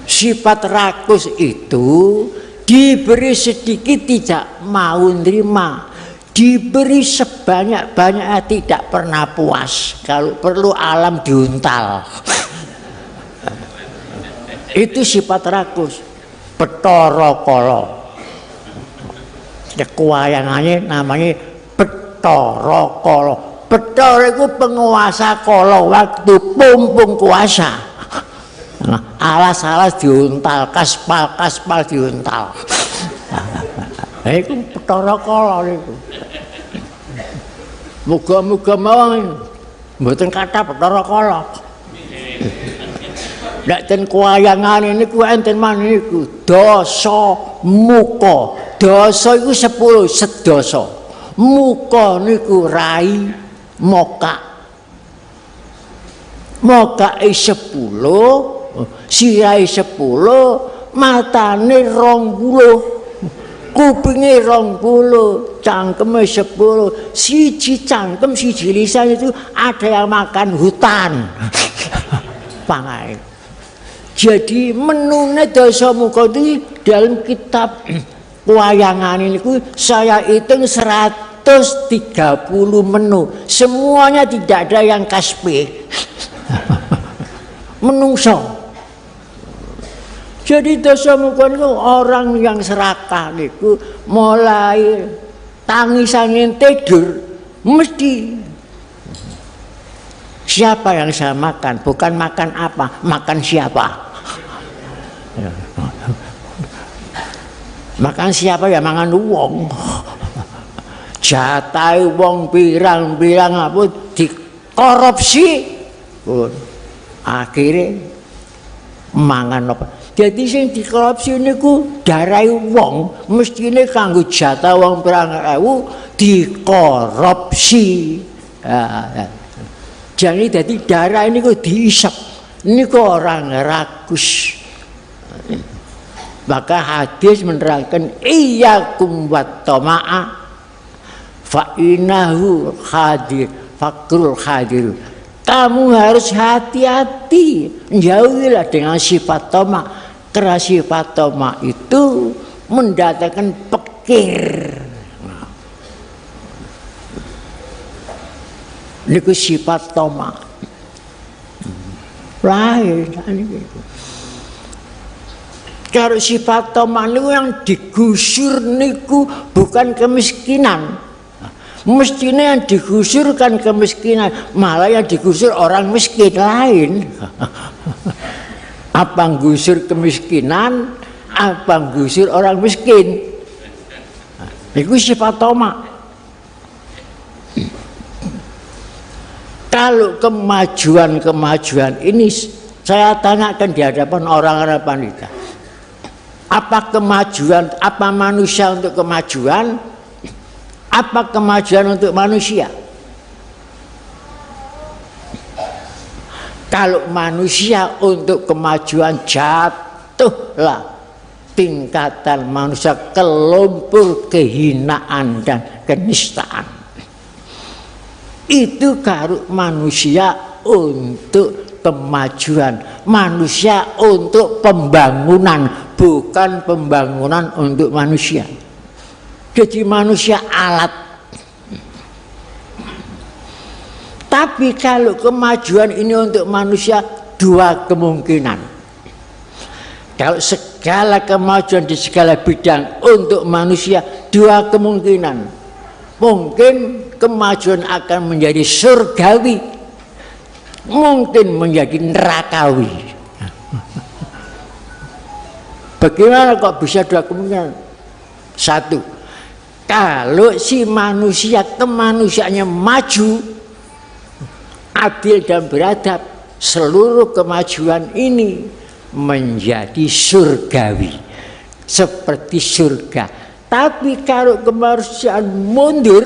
Sifat rakus itu diberi sedikit tidak mau nerima, diberi sebanyak-banyaknya tidak pernah puas, kalau perlu alam diuntal. Itu sifat rakus. Bathara Kala, kewayangannya namanya Bathara Kala. Bathara itu penguasa kala waktu pumpung kuasa. Alas-alas diuntal, kaspal diuntal. Itu Bathara Kala itu. Muga-muga mawon mboten kathah Bathara Kala. Nek ten kuwayangan niku enten maneh niku dasa muka. Dasa iku 10 sedasa. Muka niku rai moka. Mokae 10, sirahe 10, matane 20, kupinge 20, cangkeme 10. Siji cangkem siji lisan itu ada yang makan hutan. Pangai. Jadi menune dasa muka itu dalam kitab wayangan ini saya hitung 130 menu. Semuanya tidak ada yang kaspe. Menungso. Jadi dasa muka itu orang yang serakah itu mulai tangisan tidur mesti siapa yang saya makan, bukan makan apa, makan siapa. Makan siapa ya mangan wong. Jatahe wong pirang-pirang apa dikorupsi. Akhirnya mangan apa. Jadi sing dikorupsi niku darahe wong, mestine kanggo jatah wong pirang ewu dikorupsi. Jadi darah ini kok diisap. Ini kok orang rakus. Maka hadis menerangkan iyyakum wat-tama'a fa innahu hadir fakrul hadir. Kamu harus hati-hati, jauhilah dengan sifat tamak. Karena sifat tamak itu mendatangkan pekir. Niku sifat tamak. Lain gitu. Kalau sifat tamak niku yang digusur niku bukan kemiskinan. Mestinya yang digusur kan kemiskinan, malah yang digusur orang miskin lain. Apa gusur kemiskinan, apa gusur orang miskin. Itu sifat tamak. Kalau kemajuan ini saya tanyakan di hadapan orang-orang panitia. Apa kemajuan, apa manusia untuk kemajuan, apa kemajuan untuk manusia? Kalau manusia untuk kemajuan, jatuhlah tingkatan manusia ke lumpur kehinaan dan kenistaan. Itu kalau manusia untuk kemajuan, manusia untuk pembangunan, bukan pembangunan untuk manusia. Jadi manusia alat. Tapi kalau kemajuan ini untuk manusia, dua kemungkinan. Kalau segala kemajuan di segala bidang untuk manusia, dua kemungkinan. Mungkin kemajuan akan menjadi surgawi, mungkin menjadi nerakawi. Bagaimana kok bisa dua kemungkinan? Satu, kalau si manusia kemanusiaannya maju, adil dan beradab, seluruh kemajuan ini menjadi surgawi, seperti surga. Tapi kalau kemanusiaan mundur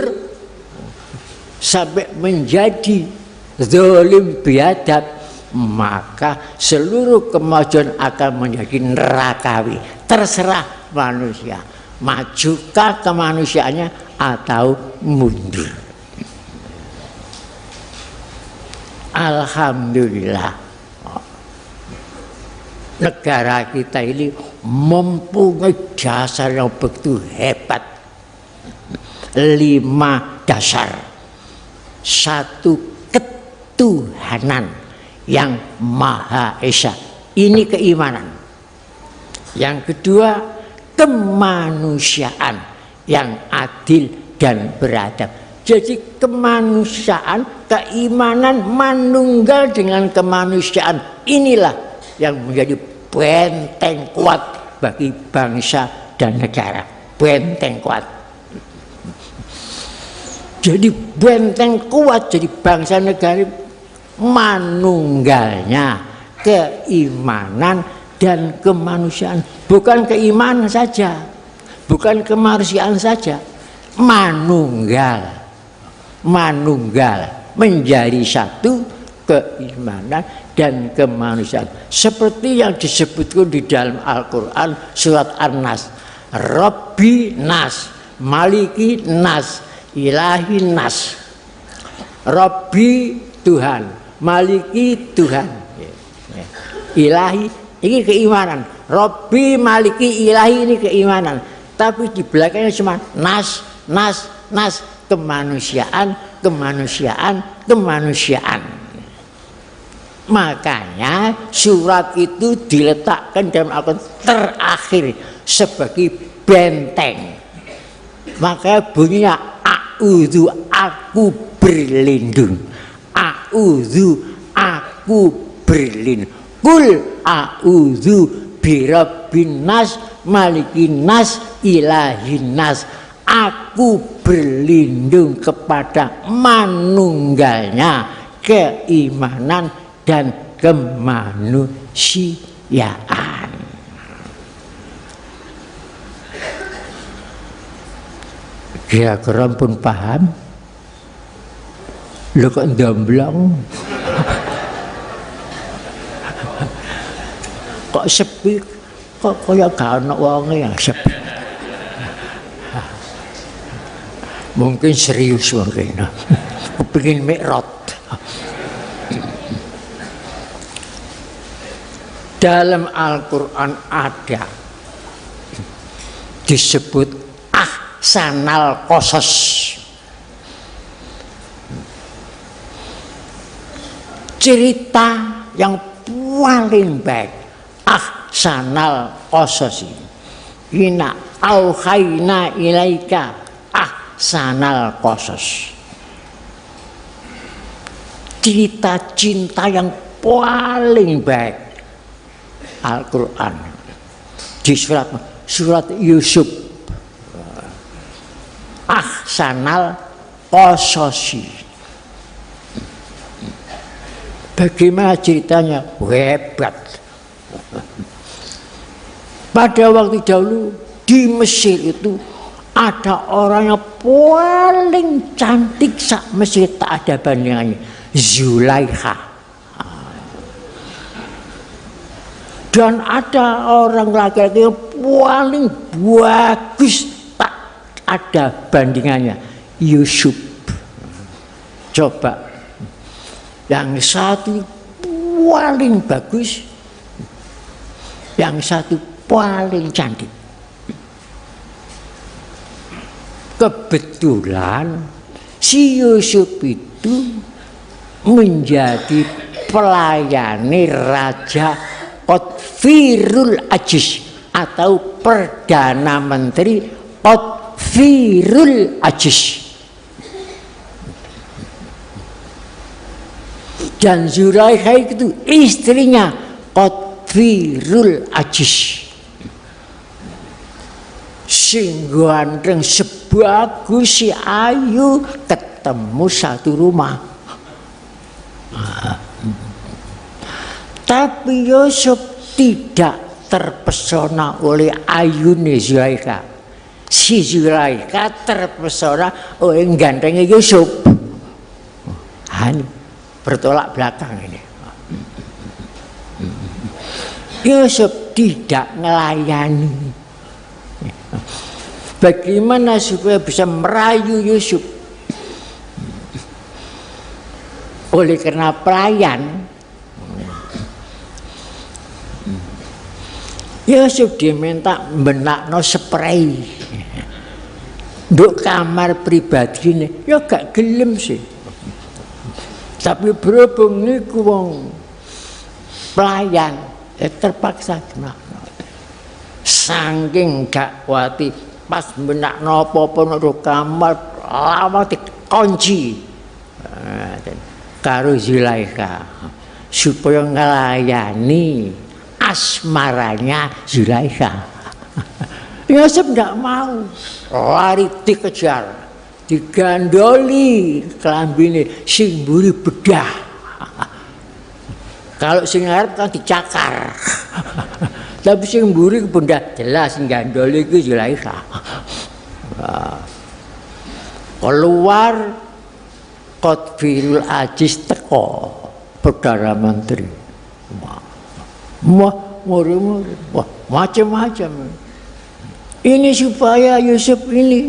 sampai menjadi zalim biadab, maka seluruh kemajuan akan menjadi nerakawi. Terserah manusia, majukah kemanusiaannya atau mundur. Alhamdulillah, negara kita ini mempunyai dasar yang begitu hebat. 5 dasar. 1, ketuhanan yang Maha Esa. Ini keimanan. Yang kedua, kemanusiaan yang adil dan beradab. Jadi kemanusiaan, keimanan manunggal dengan kemanusiaan, inilah yang menjadi benteng kuat bagi bangsa dan negara. Benteng kuat. Jadi benteng kuat jadi bangsa negara, manunggalnya keimanan dan kemanusiaan. Bukan keimanan saja, bukan kemanusiaan saja, manunggal menjadi satu, keimanan dan kemanusiaan. Seperti yang disebutkan di dalam Al-Quran surat An-Nas, Rabbi Nas, Maliki Nas, Ilahi Nas. Rabbi Tuhan, Maliki Tuhan, Ilahi ini keimanan. Rabbi, Maliki, Ilahi ini keimanan. Tapi di belakangnya cuma Nas, Nas, Nas, kemanusiaan, kemanusiaan, kemanusiaan. Makanya surat itu diletakkan dalam Al-Quran terakhir sebagai benteng. Makanya bunyinya a'udzu, aku berlindung. A'udzu, aku berlindung. Kul a'udzu birabbin nas, malikin nas, ilahin nas. Aku berlindung kepada manunggalnya keimanan dan kemanusiaan. Kira-kira pun paham? Lo kok ndamblong? Kok sepi? Kok kaya gak ana wonge ya sepi? Mungkin serius mungkin. Kepingin mikrot. Dalam Al-Quran ada disebut ahsanal qasas. Cerita yang paling baik. Ahsanal qasas. Inna auhayna ilaika ahsanal qasas. Cerita cinta yang paling baik. Al-Quran di surat Yusuf Ahsanal Qososi. Bagaimana ceritanya? Hebat. Pada waktu dahulu di Mesir itu ada orang yang paling cantik sak Mesir, tak ada bandingannya, Zulaikha. Dan ada orang laki-laki yang paling bagus, tak ada bandingannya, Yusuf. Coba, yang satu paling bagus, yang satu paling cantik. Kebetulan si Yusuf itu menjadi pelayani Raja Qutfirul Aziz atau Perdana Menteri Qutfirul Aziz. Dan Zulaikha itu istrinya Qutfirul Aziz. Sing ganteng sebagus si ayu ketemu satu rumah. Tapi Yusuf tidak terpesona oleh ayune Zulaikha. Si Zulaikha terpesona oleh gantengnya Yusuf. Bertolak belakang ini. Yusuf tidak melayani. Bagaimana supaya bisa merayu Yusuf? Oleh karena pelayan, Yusuf diminta benakno spray untuk kamar pribadi ini. Ya gak gelem sih. Tapi berhubung niku wong pelayan, terpaksa kena. Saking gak kuati pas benakno apa-apa nang kamar lama dikunci. Karo Zulaikha supaya ngelayani asmaranya Zulaikha. Yusuf tidak mau, lari dikejar, digandoli kelambine sing mburi bedah. Kalau sing ngarep kan dicakar. Tapi sing mburi bedah jelas sing gandoli iku Zulaikha. Keluar Qutfirul Aziz teko Perdana Menteri. Murid-murid, macam-macam. Ini supaya Yusuf ini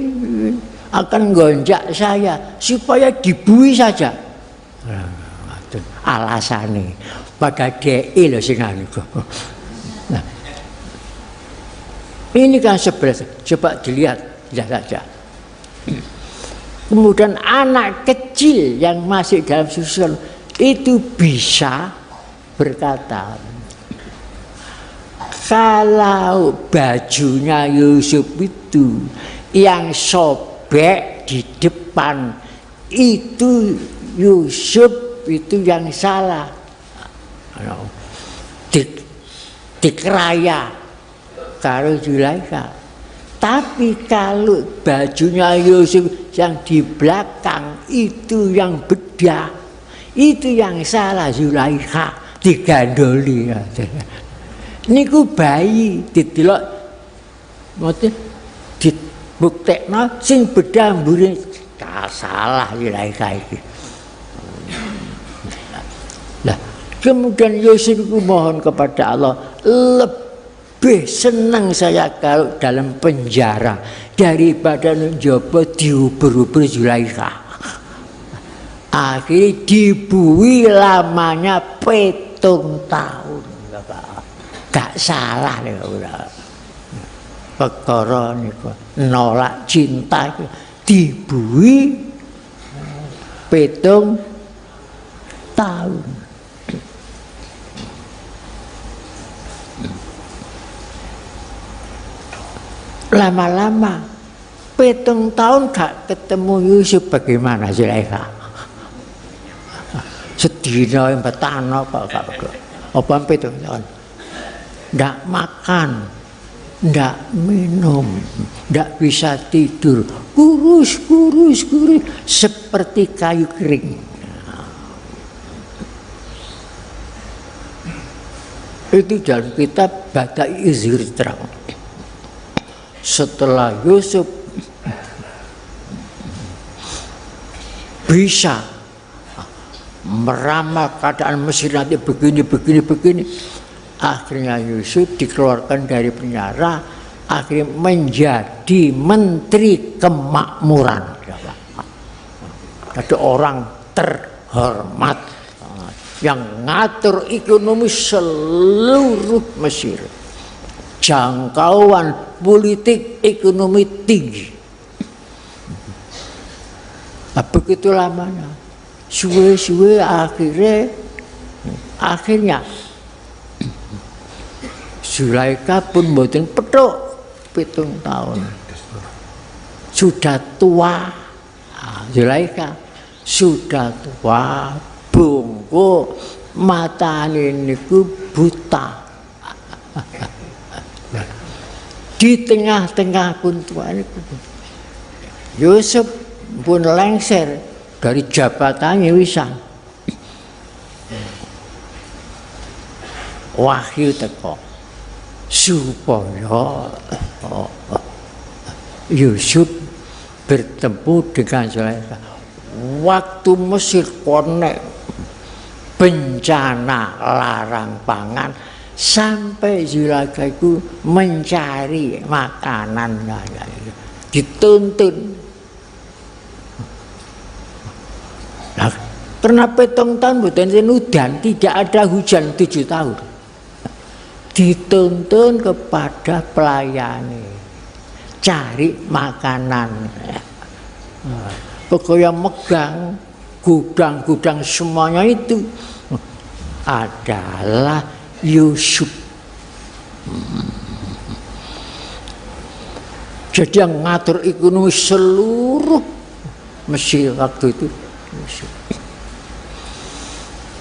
akan gonjak saya, supaya dibui saja. Alasannya pada DE loh sing anu. Nah, ini kan sebelah, coba dilihat saja. Kemudian anak kecil yang masih dalam susuan itu bisa berkata, kalau bajunya Yusuf itu yang sobek di depan, itu Yusuf itu yang salah, dikeraya karo Zulaikha. Tapi kalau bajunya Yusuf yang di belakang itu yang bedah, itu yang salah Zulaikha, digandoli. Niku bayi didelok mboten dibuktekno sing bedah mburi salah Zulaikha iki. Lah kemudian Yusuf itu mohon kepada Allah, lebih senang saya kalau dalam penjara daripada mencoba diuber-uber Zulaikha. Akhirnya dibui lamanya 7 tahun. Gak salah nih udah. Perkara niku nolak cinta itu dibui 7 tahun. Lama-lama 7 tahun gak ketemu Yusuf, bagaimana Zulaikha? Sedina yang betano kok gak apa 7 tahun. Nggak makan, ndak minum, ndak bisa tidur, kurus seperti kayu kering. Itu dalam kitab Bada'i Zirtra. Setelah Yusuf bisa meramal keadaan Mesir nanti begini, akhirnya Yusuf dikeluarkan dari penjara, akhirnya menjadi menteri kemakmuran. Ada orang terhormat yang ngatur ekonomi seluruh Mesir, jangkauan politik ekonomi tinggi. Begitu lamanya, suwe-suwe akhirnya Zulaikha pun mboten petuk 7 tahun. Sudah tua, Zulaikha sudah tua, bungkuk, matane niku buta. Di tengah-tengah pun tua niku Yusuf pun lengser dari jabatannya wisan. Wahyu teko supaya Yusuf bertemu dengan Zulaikha. Waktu Mesir konek bencana larang pangan, sampai Zulaikha itu mencari makanan, dituntun. Nah, karena 7 tahun bukan udan, tidak ada hujan 7 tahun. Dituntun kepada pelayani, cari makanan. Pokoknya megang gudang-gudang semuanya itu adalah Yusuf. Jadi yang ngatur ekonomi seluruh Mesir waktu itu Yusuf.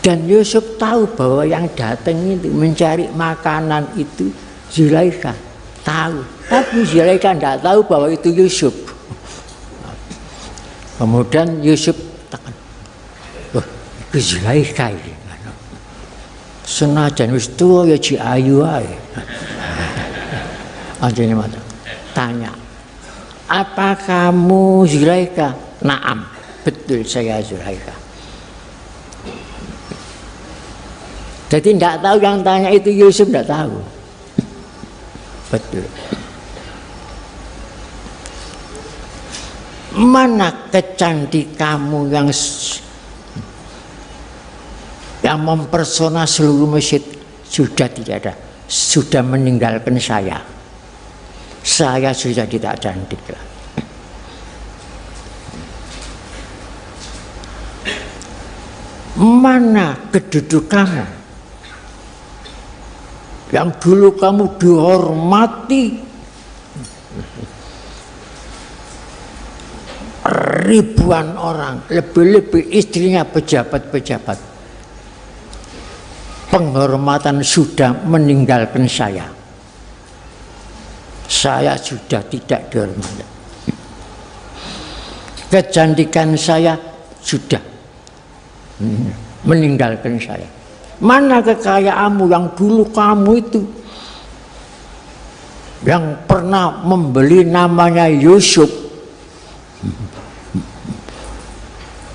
Dan Yusuf tahu bahwa yang datang itu mencari makanan itu Zulaikha, tahu. Tapi Zulaikha tidak tahu bahwa itu Yusuf. Kemudian Yusuf tekan, wah, itu Zulaikha ini. Senajan wis tuwa ya ji ayu ae. Anjene mata. Tanya, apa kamu Zulaikha? Naam, betul saya Zulaikha. Jadi tidak tahu yang tanya itu Yusuf, tidak tahu. Betul. Mana kecantikanmu yang mempersona seluruh Mesir? Sudah tidak ada, sudah meninggalkan saya. Saya sudah tidak cantik lagi. Mana kedudukanmu yang dulu kamu dihormati ribuan orang, lebih-lebih istrinya pejabat-pejabat. Penghormatan sudah meninggalkan saya. Saya sudah tidak dihormati. Kecantikan saya sudah meninggalkan saya. Mana kekayaanmu yang dulu kamu itu yang pernah membeli namanya Yusuf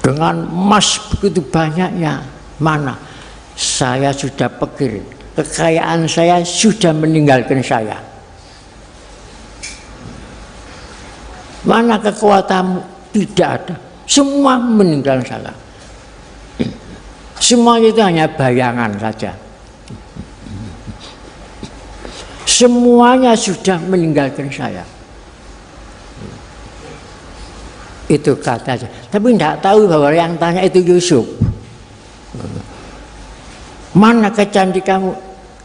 dengan emas begitu banyaknya? Mana? Saya sudah pikir kekayaan saya sudah meninggalkan saya. Mana kekuatanmu? Tidak ada, semua meninggalkan saya. Semuanya itu hanya bayangan saja. Semuanya sudah meninggalkan saya. Itu katanya. Tapi tidak tahu bahwa yang tanya itu Yusuf. Mana kecantikanmu?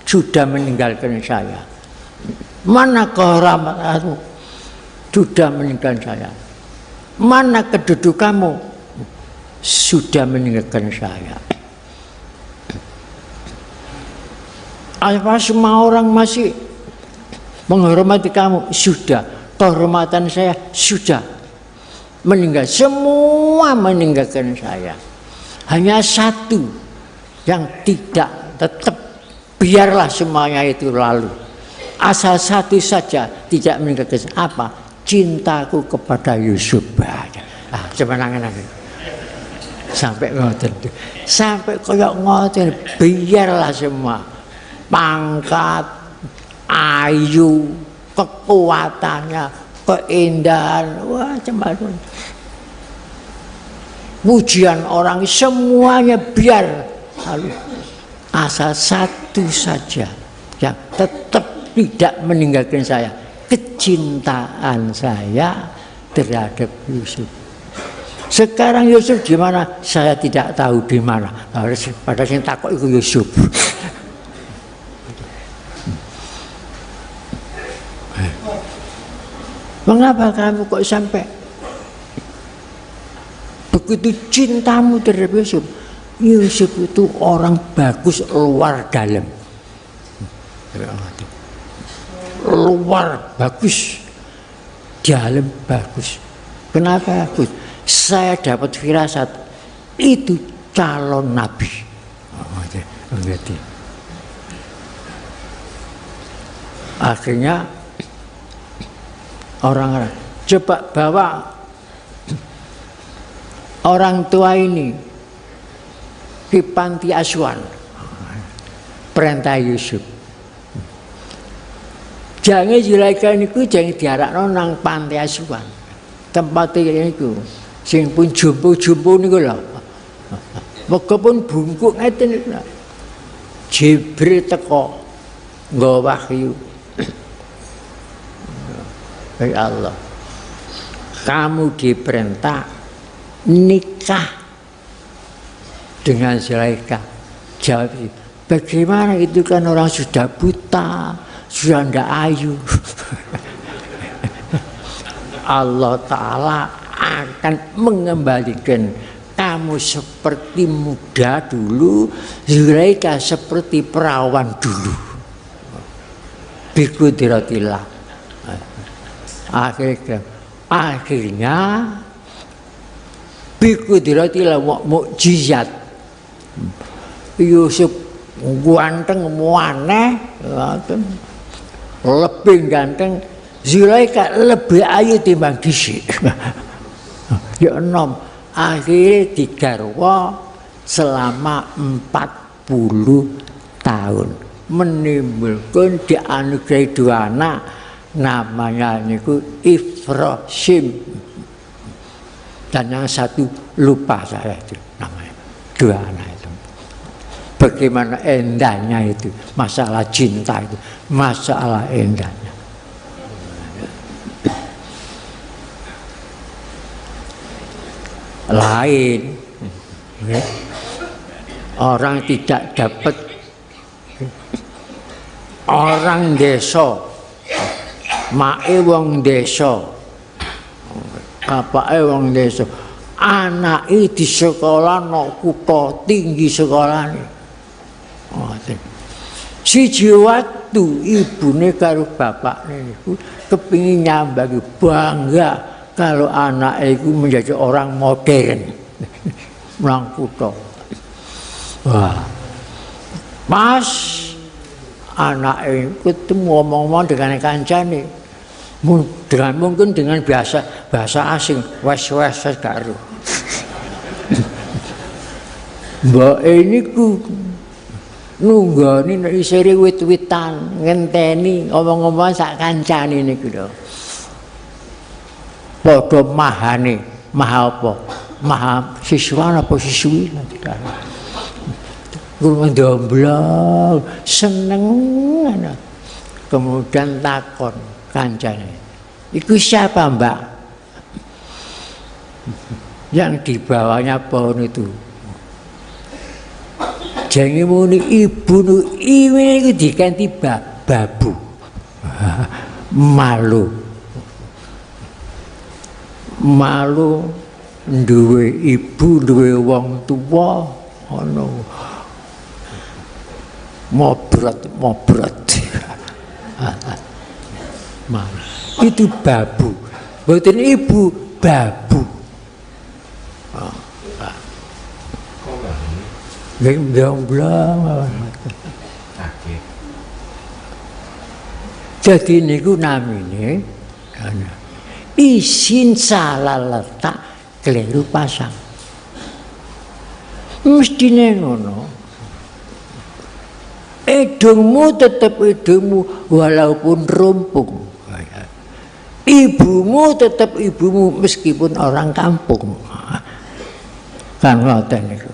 Sudah meninggalkan saya. Mana kehormatanmu? Sudah meninggalkan saya. Mana kedudukanmu? Sudah meninggalkan saya. Apa semua orang masih menghormati kamu sudah, kehormatan saya sudah, meninggal, semua meninggalkan saya. Hanya satu yang tidak, tetap biarlah semuanya itu lalu. Asal satu saja tidak meninggalkan saya. Apa? Cintaku kepada Yusuf. Coba nangin-nangin. Sampai ngoten. Sampai koyok ngoten, biarlah semua. Pangkat, ayu, kekuatannya, keindahan, wah macam-macam. Pujian orang semuanya biar, lalu asal satu saja yang tetap tidak meninggalkan saya, kecintaan saya terhadap Yusuf. Sekarang Yusuf di mana? Saya tidak tahu di mana. Pada sing takut itu Yusuf. Mengapa kamu kok sampai begitu cintamu terhadap Yusuf? Yusuf itu orang bagus luar dalam. Luar bagus, dalam bagus. Kenapa bagus? Saya dapat firasat itu calon nabi. Akhirnya orang-orang coba bawa orang tua ini di panti asuhan, perintah Yusuf. Jangan Zulaikha niku jangan diarakno nang panti asuhan. Tempat niku sing pun jumbo-jumbo niku lho. Mergo pun bungkuk ngeten niku. Jibril teko nggawa wahyu. Ya Allah, kamu diperintah nikah dengan Zulaikha. Jawab, bagaimana itu kan orang sudah buta, sudah tidak ayu. Allah Ta'ala akan mengembalikan kamu seperti muda dulu, Zulaikha seperti perawan dulu. Biqudratillah. Akhirnya biqudratillah mukjizat. Yusuf ganteng muaneh, lebih ganteng. Zulaikha lebih ayu timbang dhisik. Ya enom. Akhirnya digarwa selama 40 tahun, menimbulkan dianugerahi 2 anak. Namanya niku Ibrahim dan yang satu lupa saya itu namanya. 2 anak itu. Bagaimana indahnya itu masalah cinta itu, masalah indahnya. Lain orang tidak dapat, orang desa mae wong desa, apake wong desa, anake di sekolah no kutha tinggi sekolahane. Siji waktu ibune karo bapakne niku kepingin nyambagi, bangga kalau anake iku menjadi orang modern nang kutha. Wah, pas anake ketemu ngomong-ngomong dengan kancane, mungkin dengan bahasa asing, wes-wes karo. Mbak ini ku nunggoni nek isere wit-witan ngenteni ngomong-ngomong sak kancane niku lho. Padha mahane, maha apa? Maha siswa apa siswi? Guru ndomblong, seneng ana. Kemudian takon kancane, iku siapa mbak? Yang dibawanya pohon itu. Jangan muni ibu ini diganti babu. Malu duwe ibu, duwe wong tua, ono mobrat. Itu babu. Mboten ibu, babu. Jadi niku namine isin salah letak keliru pasang. Mestine ngono. Edungmu tetap edungmu walaupun rumpung. Ibumu tetap ibumu meskipun orang kampung. Kan ngoten niku.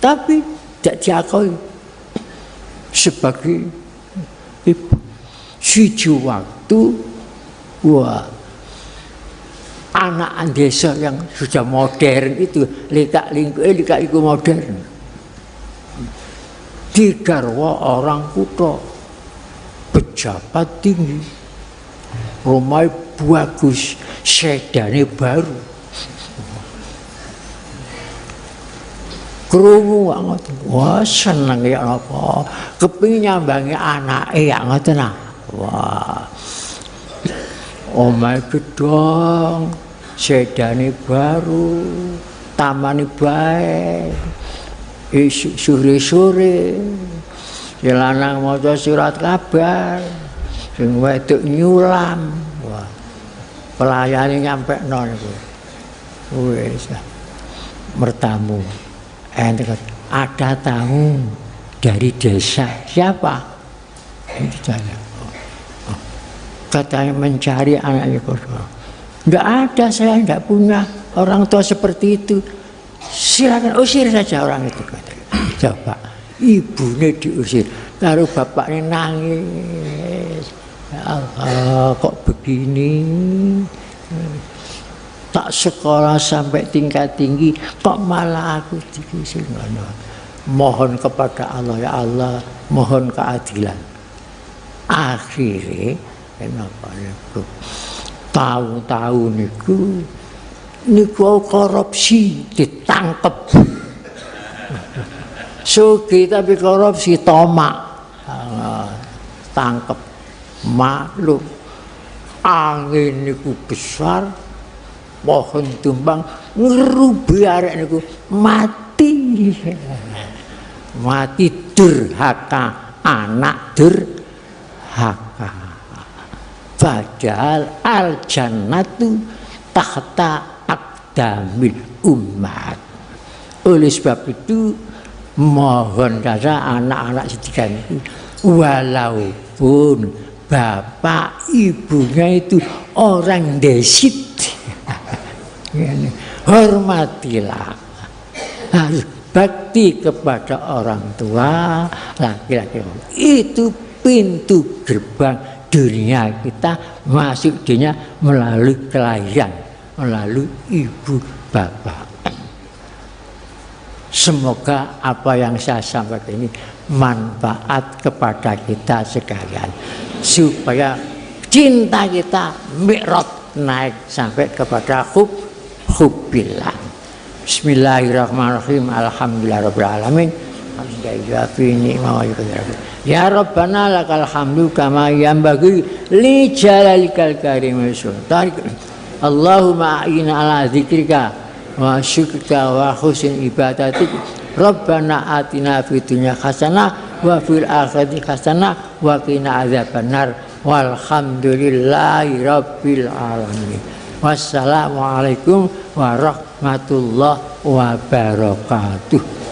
Tapi tidak diakui sebagai ibu. Siji waktu anak desa yang sudah modern itu lika itu modern. Digarwa orang kutha, pejabat tinggi, rumahnya bagus, sedane baru. Krungu ngoten. Wah, seneng ya apa? Kepengin nyambangi anake ya ngoten ah. Wah. Omahe gedhong, sedane baru, tamane bae. Sore-sore si lanang maca surat kabar, sing wedok nyulam. Wah. Pelayane nyampekno niku. Wis mertamu. Ada tamu dari desa. Siapa? Itu saya. Katanya mencari anaknya. Enggak ada, saya enggak punya orang tua seperti itu. Silakan usir saja orang itu. Coba ibunya diusir, lalu bapaknya nangis. Ya Allah, kok begini? Tak sekolah sampai tingkat tinggi, kok malah aku diusir? Mohon kepada Allah, ya Allah, mohon keadilan. Akhirnya, kenapa niku? Tahun-tahun niku korupsi ditangkep. Sugih tapi korupsi tomak. Tangkep. Maklum. Angin niku besar. Pohon tumbang ngerubi arek niku mati. Mati durhaka, anak durhaka. Padahal al jannatu tahta aqdamil ummat. Oleh sebab itu mohon saja anak-anak sedikit itu walaupun bapak ibunya itu orang desit, hormatilah, harus bakti kepada orang tua laki-laki. Itu pintu gerbang dunia kita, masuk dunia melalui kelahiran, melalui ibu bapak. Semoga apa yang saya sampaikan ini manfaat kepada kita sekalian, supaya cinta kita mi'raj, naik sampai kepada hubbillah. Bismillahirrahmanirrahim. Alhamdulillahirabbil alamin. Ya Rabbana lakal hamdu kama yanbaghi li jalalikal karim sultanik. Allahumma a'ina ala dzikrika wa syukrika wa husni ibadatik. Rabbana atina fid dunya hasanah wa fil akhirati hasanah wa qina adzabannar. Walhamdulillahi rabbil alamin. Wassalamualaikum warahmatullahi wabarakatuh.